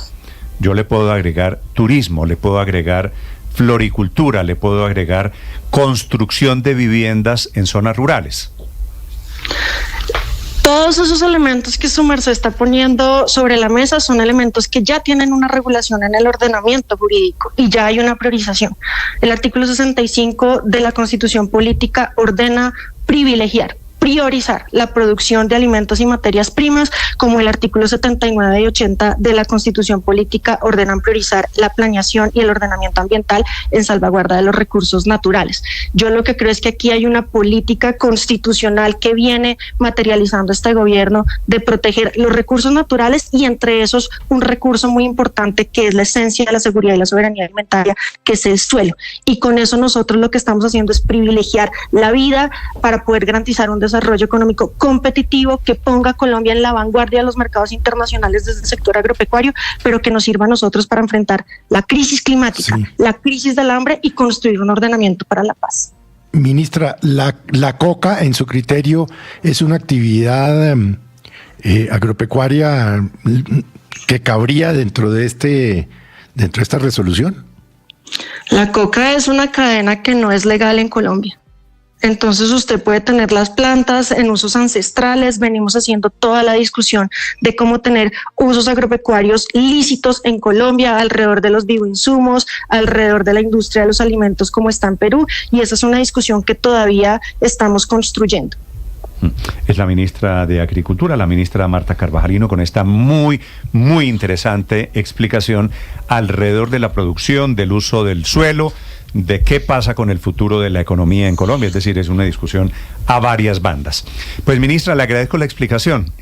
Yo le puedo agregar turismo, le puedo agregar floricultura, le puedo agregar construcción de viviendas en zonas rurales. Todos esos elementos que su merced está poniendo sobre la mesa son elementos que ya tienen una regulación en el ordenamiento jurídico y ya hay una priorización. El artículo 65 de la Constitución Política ordena priorizar la producción de alimentos y materias primas, como el artículo 79 y 80 de la Constitución Política ordenan priorizar la planeación y el ordenamiento ambiental en salvaguarda de los recursos naturales. Yo lo que creo es que aquí hay una política constitucional que viene materializando este gobierno de proteger los recursos naturales y entre esos un recurso muy importante que es la esencia de la seguridad y la soberanía alimentaria, que es el suelo. Y con eso nosotros lo que estamos haciendo es privilegiar la vida para poder garantizar un desarrollo económico competitivo que ponga a Colombia en la vanguardia de los mercados internacionales desde el sector agropecuario, pero que nos sirva a nosotros para enfrentar la crisis climática, la crisis del hambre y construir un ordenamiento para la paz. Ministra, la coca, en su criterio, es una actividad agropecuaria que cabría dentro de esta resolución. La coca es una cadena que no es legal en Colombia. Entonces usted puede tener las plantas en usos ancestrales, venimos haciendo toda la discusión de cómo tener usos agropecuarios lícitos en Colombia, alrededor de los bioinsumos, alrededor de la industria de los alimentos como está en Perú, y esa es una discusión que todavía estamos construyendo. Es la ministra de Agricultura, la ministra Marta Carvajalino, con esta muy interesante explicación alrededor de la producción, del uso del suelo, de qué pasa con el futuro de la economía en Colombia. Es decir, es una discusión a varias bandas. Pues, ministra, le agradezco la explicación.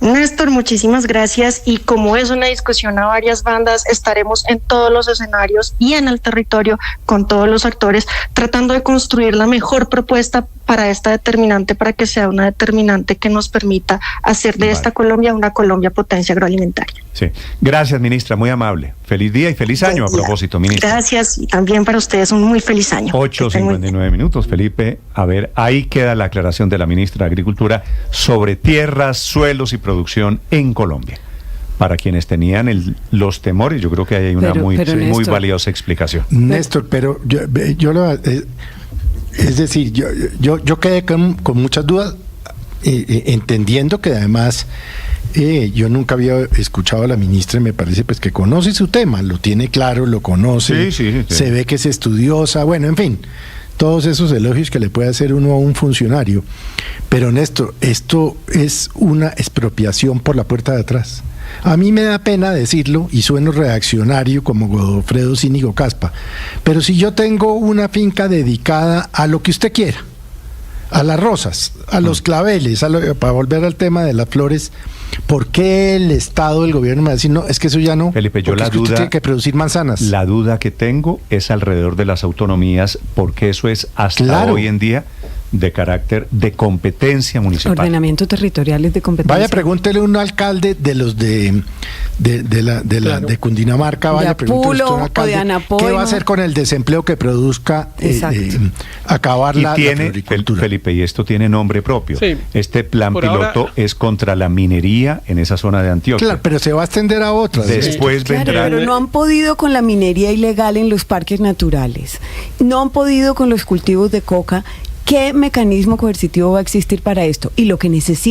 Néstor, muchísimas gracias, y como es una discusión a varias bandas, estaremos en todos los escenarios y en el territorio con todos los actores tratando de construir la mejor propuesta para esta determinante, para que sea una determinante que nos permita hacer de esta Colombia una Colombia potencia agroalimentaria. Sí. Gracias, ministra, muy amable. Feliz día y feliz año a propósito, ministra. Gracias, y también para ustedes un muy feliz año. 8:59 minutos, Felipe. A ver, ahí queda la aclaración de la ministra de Agricultura sobre tierras, suelos y producción en Colombia. Para quienes tenían los temores, yo creo que hay una muy valiosa explicación. Néstor, pero es decir, yo quedé con muchas dudas, entendiendo que además yo nunca había escuchado a la ministra, y me parece pues que conoce su tema, lo tiene claro, lo conoce, sí. Se ve que es estudiosa, bueno, en fin, todos esos elogios que le puede hacer uno a un funcionario. Pero Néstor, esto es una expropiación por la puerta de atrás. A mí me da pena decirlo y sueno reaccionario como Godofredo Cínigo Caspa, pero si yo tengo una finca dedicada a lo que usted quiera, a las rosas, a los claveles, para volver al tema de las flores, ¿por qué el Estado, el gobierno me va a decir, no, es que eso ya no? Felipe, yo la duda, usted tiene que producir manzanas. La duda que tengo es alrededor de las autonomías, porque eso es hasta hoy en día de carácter de competencia municipal. Ordenamiento territorial es de competencia. Vaya, pregúntele a un alcalde de los de Cundinamarca, vaya, pregúntele a un alcalde qué va a hacer con el desempleo que produzca acabar la floricultura. Felipe, y esto tiene nombre propio. Sí. Este plan piloto es contra la minería en esa zona de Antioquia. Claro, pero se va a extender a otras. Después vendrá. Pero no han podido con la minería ilegal en los parques naturales. No han podido con los cultivos de coca. ¿Qué mecanismo coercitivo va a existir para esto? Y lo que necesita